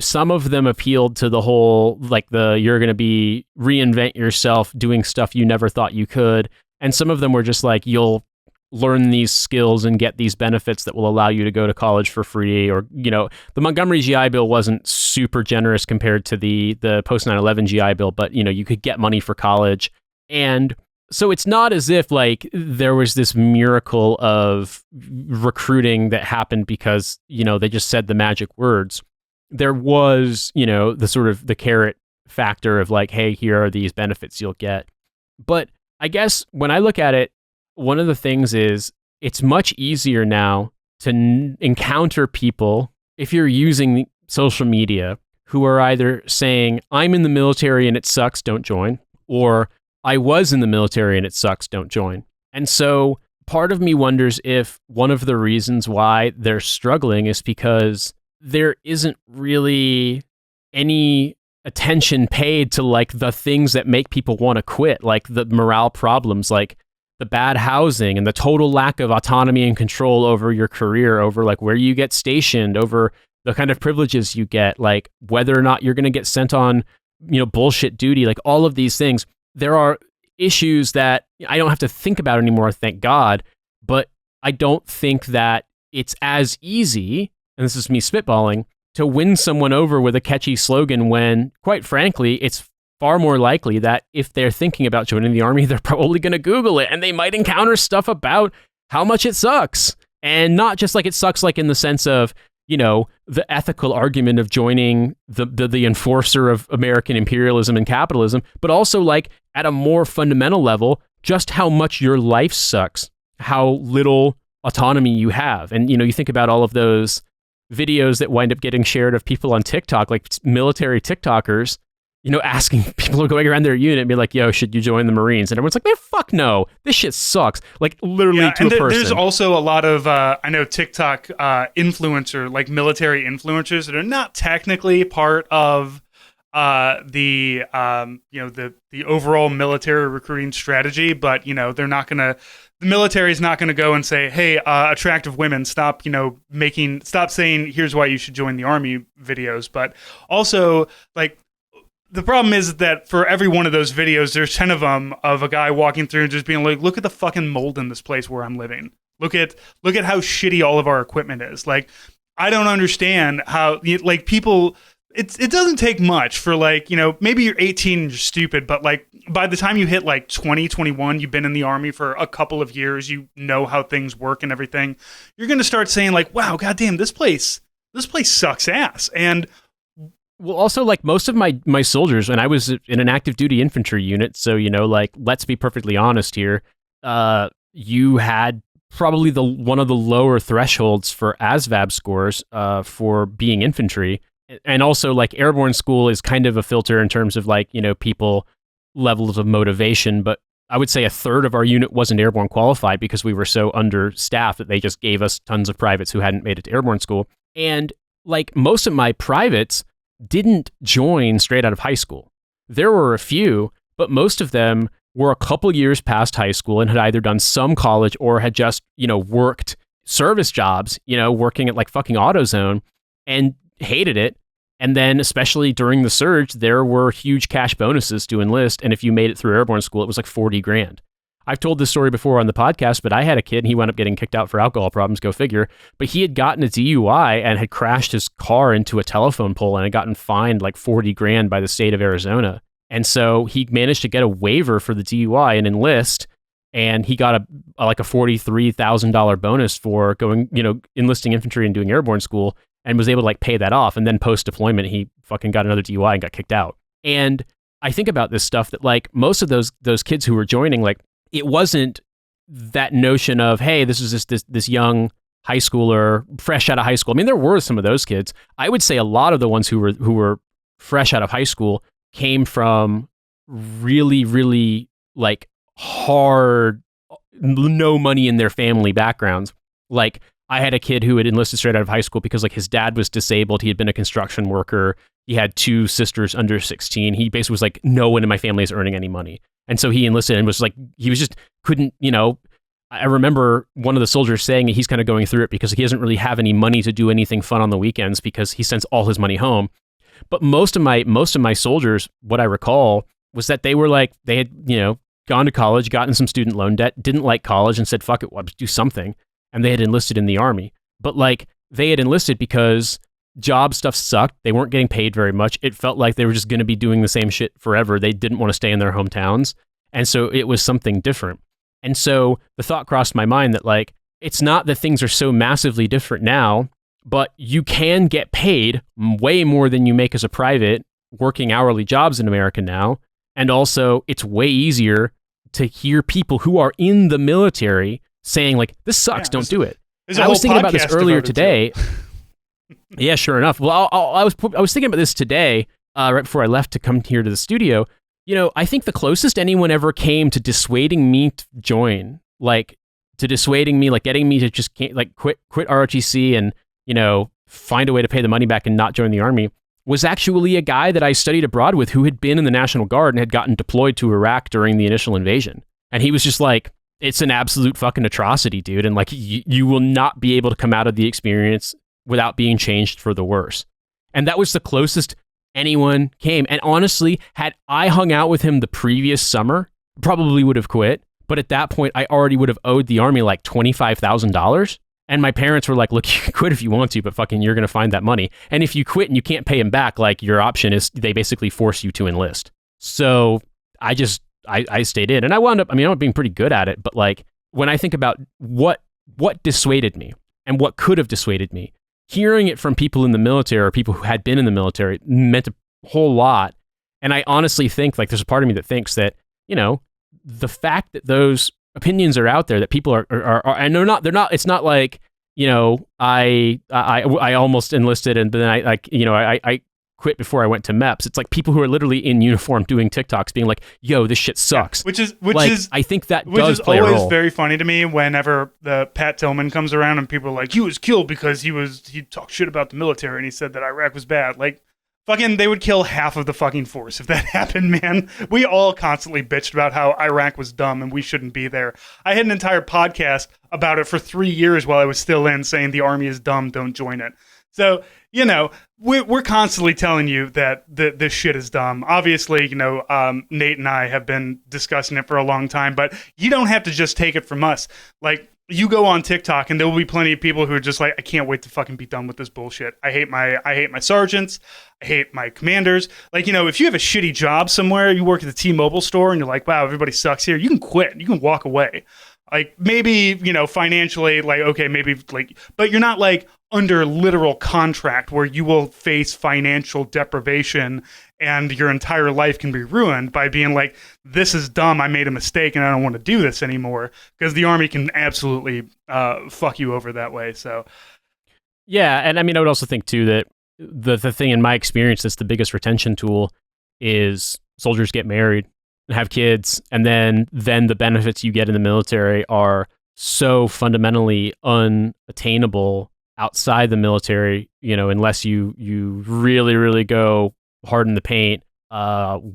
some of them appealed to the whole, like, you're going to be reinvent yourself doing stuff you never thought you could, and some of them were just like, you'll learn these skills and get these benefits that will allow you to go to college for free, or the Montgomery GI Bill wasn't super generous compared to the post 9/11 GI Bill, but you could get money for college. And so it's not as if like there was this miracle of recruiting that happened because, they just said the magic words. There was, the sort of the carrot factor of like, hey, here are these benefits you'll get. But I guess when I look at it, one of the things is it's much easier now to encounter people, if you're using social media, who are either saying, I'm in the military and it sucks, don't join, or I was in the military and it sucks, don't join. And so part of me wonders if one of the reasons why they're struggling is because there isn't really any attention paid to like the things that make people want to quit, like the morale problems, like the bad housing and the total lack of autonomy and control over your career, over like where you get stationed, over the kind of privileges you get, like whether or not you're going to get sent on, bullshit duty, like all of these things. There are issues that I don't have to think about anymore, thank God, but I don't think that it's as easy, and this is me spitballing, to win someone over with a catchy slogan when, quite frankly, it's far more likely that if they're thinking about joining the Army, they're probably going to Google it, and they might encounter stuff about how much it sucks. And not just like it sucks like in the sense of, the ethical argument of joining the enforcer of American imperialism and capitalism, but also like at a more fundamental level, just how much your life sucks, how little autonomy you have. And, you think about all of those videos that wind up getting shared of people on TikTok, like military TikTokers, asking people who are going around their unit and be like, yo, should you join the Marines? And everyone's like, man, fuck no. This shit sucks. Like literally to a person. There's also a lot of, I know TikTok influencer, like military influencers that are not technically part of the overall military recruiting strategy, but, they're not going to, the military is not going to go and say, hey, attractive women, stop saying, here's why you should join the Army videos. But also like, the problem is that for every one of those videos, there's 10 of them of a guy walking through and just being like, look at the fucking mold in this place where I'm living. Look at how shitty all of our equipment is. Like, I don't understand how, like, people, it doesn't take much for, like, maybe you're 18 and you're stupid, but, like, by the time you hit, like, 20, 21, you've been in the Army for a couple of years, you know how things work and everything. You're going to start saying, like, wow, goddamn, this place sucks ass. And well, also, like most of my soldiers, and I was in an active duty infantry unit, so, like, let's be perfectly honest here, you had probably one of the lower thresholds for ASVAB scores for being infantry. And also, like, airborne school is kind of a filter in terms of, like, people levels of motivation, but I would say a third of our unit wasn't airborne qualified because we were so understaffed that they just gave us tons of privates who hadn't made it to airborne school. And like most of my privates didn't join straight out of high school. There were a few, but most of them were a couple years past high school and had either done some college or had just, worked service jobs, working at like fucking AutoZone and hated it. And then, especially during the surge, there were huge cash bonuses to enlist. And if you made it through airborne school, it was like 40 grand. I've told this story before on the podcast, but I had a kid and he wound up getting kicked out for alcohol problems, go figure. But he had gotten a DUI and had crashed his car into a telephone pole and had gotten fined like 40 grand by the state of Arizona. And so he managed to get a waiver for the DUI and enlist. And he got a $43,000 bonus for going, enlisting infantry and doing airborne school, and was able to like pay that off. And then post deployment, he fucking got another DUI and got kicked out. And I think about this stuff that like most of those kids who were joining, like it wasn't that notion of, hey, this is this young high schooler fresh out of high school. I mean, there were some of those kids. I would say a lot of the ones who were fresh out of high school came from really, really like hard, no money in their family backgrounds. Like I had a kid who had enlisted straight out of high school because like his dad was disabled. He had been a construction worker. He had two sisters under 16. He basically was like, no one in my family is earning any money. And so he enlisted and was like, he was just couldn't, I remember one of the soldiers saying that he's kind of going through it because he doesn't really have any money to do anything fun on the weekends because he sends all his money home. But most of my soldiers, what I recall was that they were like, they had, gone to college, gotten some student loan debt, didn't like college and said, fuck it, well, do something. And they had enlisted in the Army. But like they had enlisted because job stuff sucked. They weren't getting paid very much. It felt like they were just going to be doing the same shit forever. They didn't want to stay in their hometowns. And so it was something different. And so the thought crossed my mind that like, it's not that things are so massively different now, but you can get paid way more than you make as a private working hourly jobs in America now. And also it's way easier to hear people who are in the military saying like, this sucks, don't do it. I was thinking about this earlier today. Yeah, sure enough. Well, I was thinking about this today, right before I left to come here to the studio. I think the closest anyone ever came to dissuading me to join, like to dissuading me, like getting me to just like quit ROTC and, find a way to pay the money back and not join the Army, was actually a guy that I studied abroad with who had been in the National Guard and had gotten deployed to Iraq during the initial invasion. And he was just like, it's an absolute fucking atrocity, dude. And like, you will not be able to come out of the experience without being changed for the worse. And that was the closest anyone came. And honestly, had I hung out with him the previous summer, probably would have quit. But at that point, I already would have owed the Army like $25,000. And my parents were like, look, you can quit if you want to, but fucking you're going to find that money. And if you quit and you can't pay him back, like your option is they basically force you to enlist. So I stayed in and I wound up being pretty good at it. But like when I think about what dissuaded me and what could have dissuaded me, hearing it from people in the military or people who had been in the military meant a whole lot. And I honestly think like there's a part of me that thinks that, the fact that those opinions are out there, that people are and they're not, it's not like, I almost enlisted and then I quit before I went to MEPS. It's like people who are literally in uniform doing TikToks being like, yo, this shit sucks. Yeah, I think that does play a role. Which is always very funny to me whenever the Pat Tillman comes around and people are like, he was killed because he talked shit about the military and he said that Iraq was bad. Like, fucking, they would kill half of the fucking force if that happened, man. We all constantly bitched about how Iraq was dumb and we shouldn't be there. I had an entire podcast about it for 3 years while I was still in, saying the Army is dumb, don't join it. So, we're constantly telling you that this shit is dumb. Obviously, Nate and I have been discussing it for a long time, but you don't have to just take it from us. Like, you go on TikTok and there will be plenty of people who are just like, I can't wait to fucking be done with this bullshit. I hate my sergeants. I hate my commanders. Like, if you have a shitty job somewhere, you work at the T-Mobile store and you're like, wow, everybody sucks here. You can quit. You can walk away. Like, maybe, financially, like, okay, maybe like, but you're not like under literal contract where you will face financial deprivation and your entire life can be ruined by being like, this is dumb, I made a mistake and I don't want to do this anymore, because the Army can absolutely fuck you over that way. So yeah, and I would also think too that the thing in my experience that's the biggest retention tool is soldiers get married. and have kids, and then the benefits you get in the military are so fundamentally unattainable outside the military, unless you really, really go hard in the paint,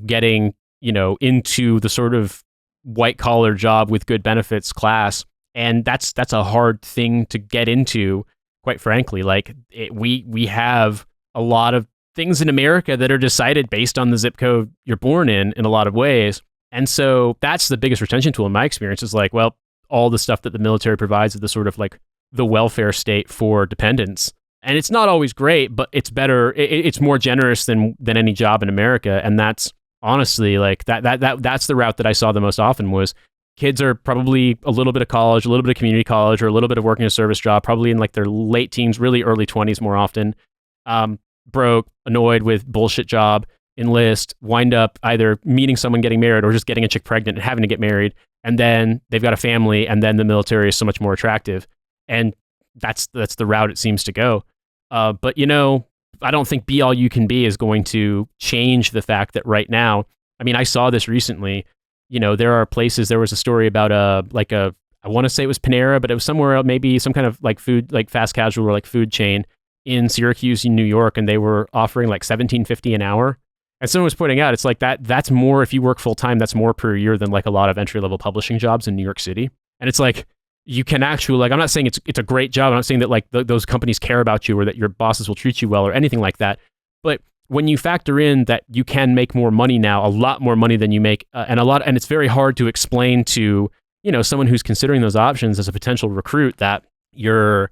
getting, into the sort of white collar job with good benefits class. And that's a hard thing to get into, quite frankly. Like we have a lot of things in America that are decided based on the zip code you're born in a lot of ways. And so that's the biggest retention tool in my experience, is like, well, all the stuff that the military provides is the sort of like the welfare state for dependents. And it's not always great, but it's better. It's more generous than any job in America. And that's honestly like that's the route that I saw the most often. Was kids are probably a little bit of college, a little bit of community college, or a little bit of working a service job, probably in like their late teens, really early 20s more often. Broke, annoyed with bullshit job, enlist, wind up either meeting someone, getting married, or just getting a chick pregnant and having to get married. And then they've got a family, and then the military is so much more attractive. And that's the route it seems to go. But I don't think Be All You Can Be is going to change the fact that right now, I mean, I saw this recently, there are places, there was a story about I want to say it was Panera, but it was somewhere, maybe some kind of like food, like fast casual or like food chain in Syracuse, in New York, and they were offering like $17.50 an hour. And someone was pointing out, it's like that's more, if you work full time, that's more per year than like a lot of entry level publishing jobs in New York City. And it's like, you can actually, like, I'm not saying it's a great job. I'm not saying that like those companies care about you or that your bosses will treat you well or anything like that. But when you factor in that you can make more money now, a lot more money than you make, and it's very hard to explain to, someone who's considering those options as a potential recruit that your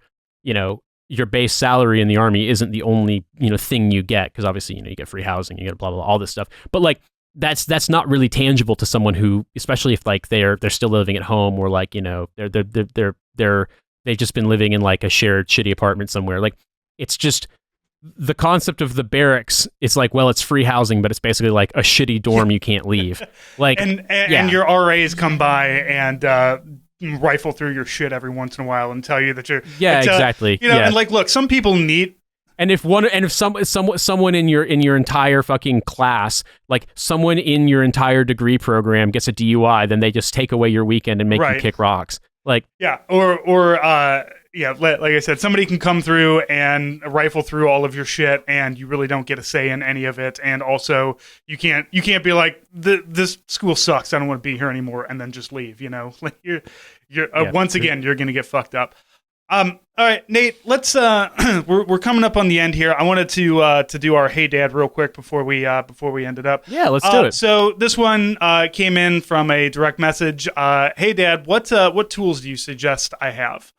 base salary in the Army isn't the only, thing you get. Because obviously, you get free housing, you get blah, blah, blah, all this stuff. But like, that's not really tangible to someone who, especially if like they're still living at home, or like, they've just been living in like a shared shitty apartment somewhere. Like, it's just the concept of the barracks. It's like, well, it's free housing, but it's basically like a shitty dorm you can't leave. Like, and your RAs come by and rifle through your shit every once in a while and tell you that you're exactly. And like, look, some people need. And if someone in your entire fucking class, like someone in your entire degree program gets a DUI, then they just take away your weekend and make you kick rocks. Like, yeah, or like I said, somebody can come through and rifle through all of your shit, and you really don't get a say in any of it. And also, you can't be like, this school sucks, I don't want to be here anymore, and then just leave. Like you're once again, you're gonna get fucked up. All right, Nate, let's we're coming up on the end here. I wanted to do our Hey Dad real quick before we end it up. Yeah, let's do it. So this one came in from a direct message. Hey Dad, what tools do you suggest I have?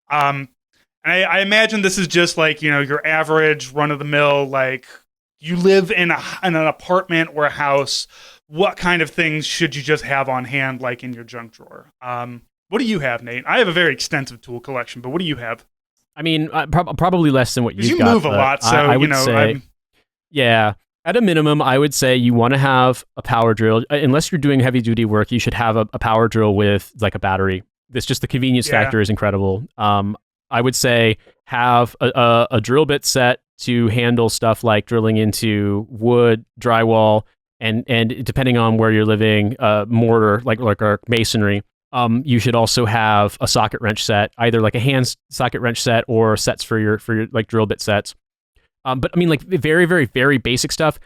I imagine this is just like, your average run of the mill, like you live in an apartment or a house. What kind of things should you just have on hand, like in your junk drawer? What do you have, Nate? I have a very extensive tool collection, but what do you have? I mean, probably less than what you've got. You move a lot, so I would say, yeah. At a minimum, I would say you want to have a power drill. Unless you're doing heavy duty work, you should have a power drill with like a battery. It's just the convenience factor is incredible. I would say have a drill bit set to handle stuff like drilling into wood, drywall, and depending on where you're living, mortar, like our masonry. You should also have a socket wrench set, either like a hand socket wrench set or sets for your like drill bit sets. But I mean, like very, very, very basic stuff: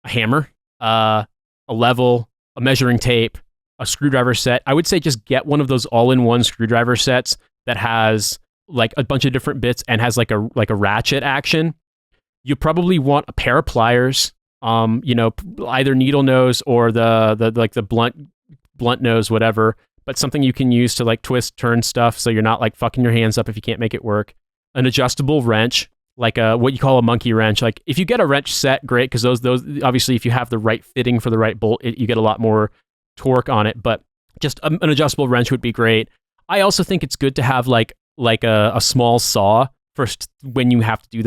a hammer, a level, a measuring tape, a screwdriver set. I would say just get one of those all-in-one screwdriver sets that has like a bunch of different bits and has like a ratchet action. You probably want a pair of pliers, either needle nose or the blunt nose, whatever. But something you can use to like twist, turn stuff, so you're not like fucking your hands up if you can't make it work. An adjustable wrench, like what you call a monkey wrench. Like if you get a wrench set, great, because those obviously if you have the right fitting for the right bolt, you get a lot more torque on it. But just an adjustable wrench would be great. I also think it's good to have like a small saw first when you have to do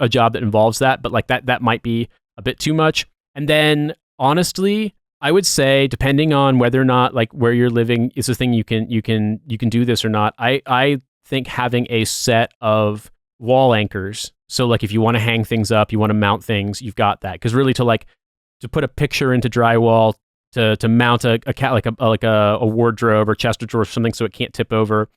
a job that involves that. But like that might be a bit too much. And then honestly, I would say, depending on whether or not like where you're living is a thing you can do this or not. I think having a set of wall anchors. So like if you want to hang things up, you want to mount things, you've got that. Because really to put a picture into drywall, to mount a wardrobe or chest of drawers or something so it can't tip over.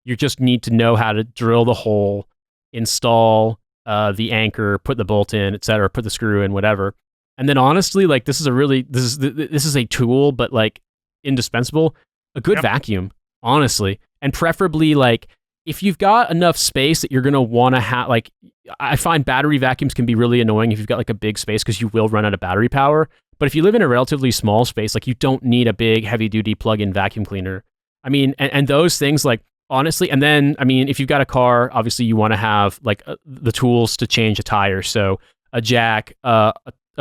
You just need to know how to drill the hole, install the anchor, put the bolt in, etc., put the screw in, whatever. And then honestly, like this is a tool, but like indispensable. A good vacuum, honestly, and preferably like if you've got enough space that you're gonna want to have. Like I find battery vacuums can be really annoying if you've got like a big space because you will run out of battery power. But if you live in a relatively small space, like you don't need a big heavy duty plug-in vacuum cleaner. I mean, and those things like. Honestly, and then, I mean, if you've got a car, obviously you want to have like the tools to change a tire. So a jack, a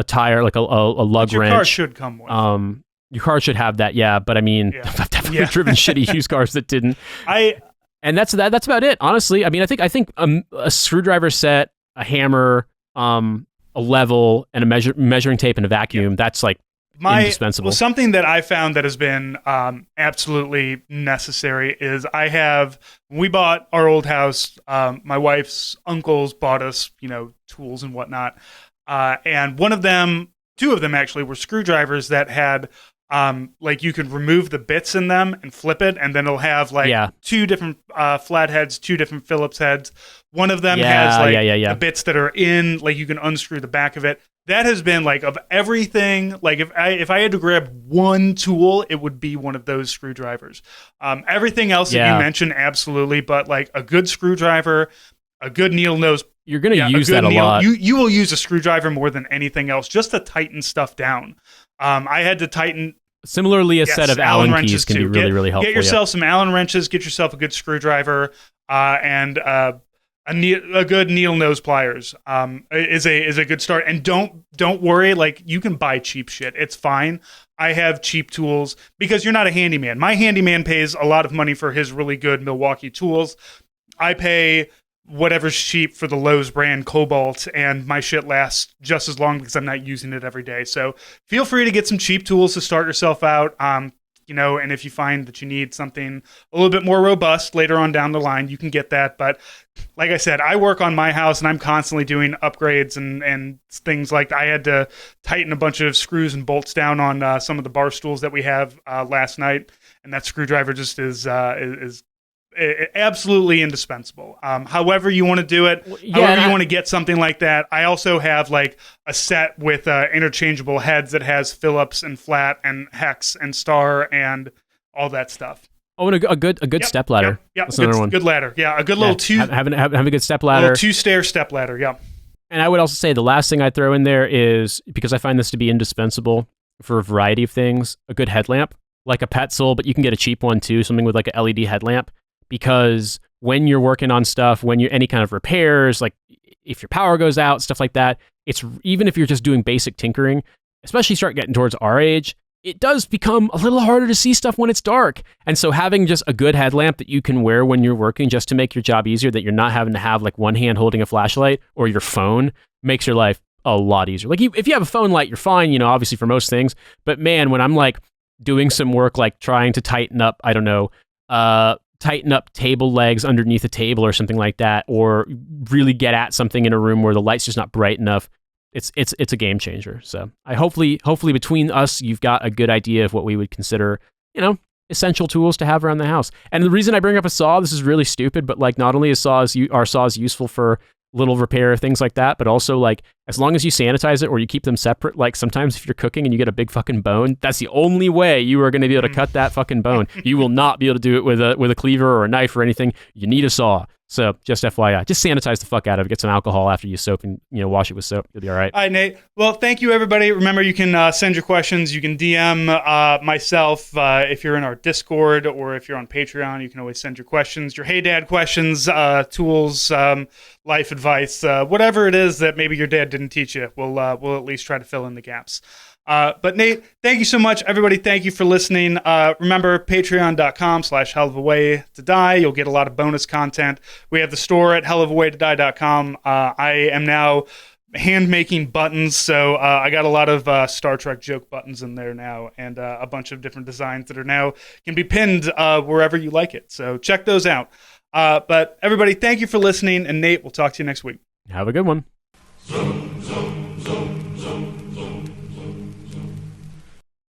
tire, like a lug your wrench. Your car should come with. Your car should have that, yeah. But I mean, I've definitely driven shitty used cars that didn't. And that's about it. Honestly, I mean, I think a screwdriver set, a hammer, a level, and a measuring tape and a vacuum. That's like indispensable. Well, something that I found that has been absolutely necessary is when we bought our old house, my wife's uncles bought us, tools and whatnot. And two of them actually were screwdrivers that had, like you could remove the bits in them and flip it, and then it'll have like two different flat heads, two different Phillips heads. One of them has the bits that are in, like you can unscrew the back of it. That has been like of everything. Like if I had to grab one tool, it would be one of those screwdrivers. Everything else that you mentioned, absolutely, but like a good screwdriver, a good needle nose. You're going to use that a lot. You will use a screwdriver more than anything else, just to tighten stuff down. I had to tighten. Similarly, a set of Allen keys can be really, really helpful. Get yourself some Allen wrenches. Get yourself a good screwdriver, and a good needle nose pliers is a good start. And don't worry, like you can buy cheap shit. It's fine. I have cheap tools because you're not a handyman. My handyman pays a lot of money for his really good Milwaukee tools. I pay whatever's cheap for the Lowe's brand Cobalt, and my shit lasts just as long because I'm not using it every day. So feel free to get some cheap tools to start yourself out. And if you find that you need something a little bit more robust later on down the line, you can get that. But like I said, I work on my house and I'm constantly doing upgrades and things like that. I had to tighten a bunch of screws and bolts down on some of the bar stools that we have last night. And that screwdriver just is absolutely indispensable. However you want to do it, however you want to get something like that. I also have like a set with interchangeable heads that has Phillips and flat and hex and star and all that stuff. Oh, and a good step ladder. Yep. That's another one. Good ladder. Yeah, a good little have a good step ladder. Two-stair step ladder. Yeah. And I would also say the last thing I'd throw in there is, because I find this to be indispensable for a variety of things, a good headlamp, like a Petzl, but you can get a cheap one too, something with like a LED headlamp. Because when you're working on stuff, when you're any kind of repairs, like if your power goes out, stuff like that, it's even if you're just doing basic tinkering, especially start getting towards our age, it does become a little harder to see stuff when it's dark. And so having just a good headlamp that you can wear when you're working just to make your job easier, that you're not having to have like one hand holding a flashlight or your phone, makes your life a lot easier. Like if you have a phone light, you're fine, obviously for most things. But man, when I'm like doing some work, like trying to tighten up, I don't know, tighten up table legs underneath a table or something like that, or really get at something in a room where the light's just not bright enough, it's a game changer. So I hopefully between us, you've got a good idea of what we would consider, essential tools to have around the house. And the reason I bring up a saw, this is really stupid, but like not only are saws useful for little repair, things like that, but also like as long as you sanitize it or you keep them separate, like sometimes if you're cooking and you get a big fucking bone, that's the only way you are going to be able to cut that fucking bone. You will not be able to do it with a cleaver or a knife or anything. You need a saw. So just FYI, just sanitize the fuck out of it. Get some alcohol after you soap and wash it with soap. You'll be all right. All right, Nate. Well, thank you, everybody. Remember, you can send your questions. You can DM myself if you're in our Discord, or if you're on Patreon. You can always send your questions, your Hey Dad questions, tools, life advice, whatever it is that maybe your dad didn't teach you. We'll at least try to fill in the gaps. But Nate, thank you so much. Everybody, thank you for listening. Remember, patreon.com/hellofawaytodie. You'll get a lot of bonus content. We have the store at hellofawaytodie.com. I am now hand making buttons, so I got a lot of Star Trek joke buttons in there now, and a bunch of different designs that are now can be pinned wherever you like it. So check those out. But everybody, thank you for listening, and Nate, we'll talk to you next week. Have a good one.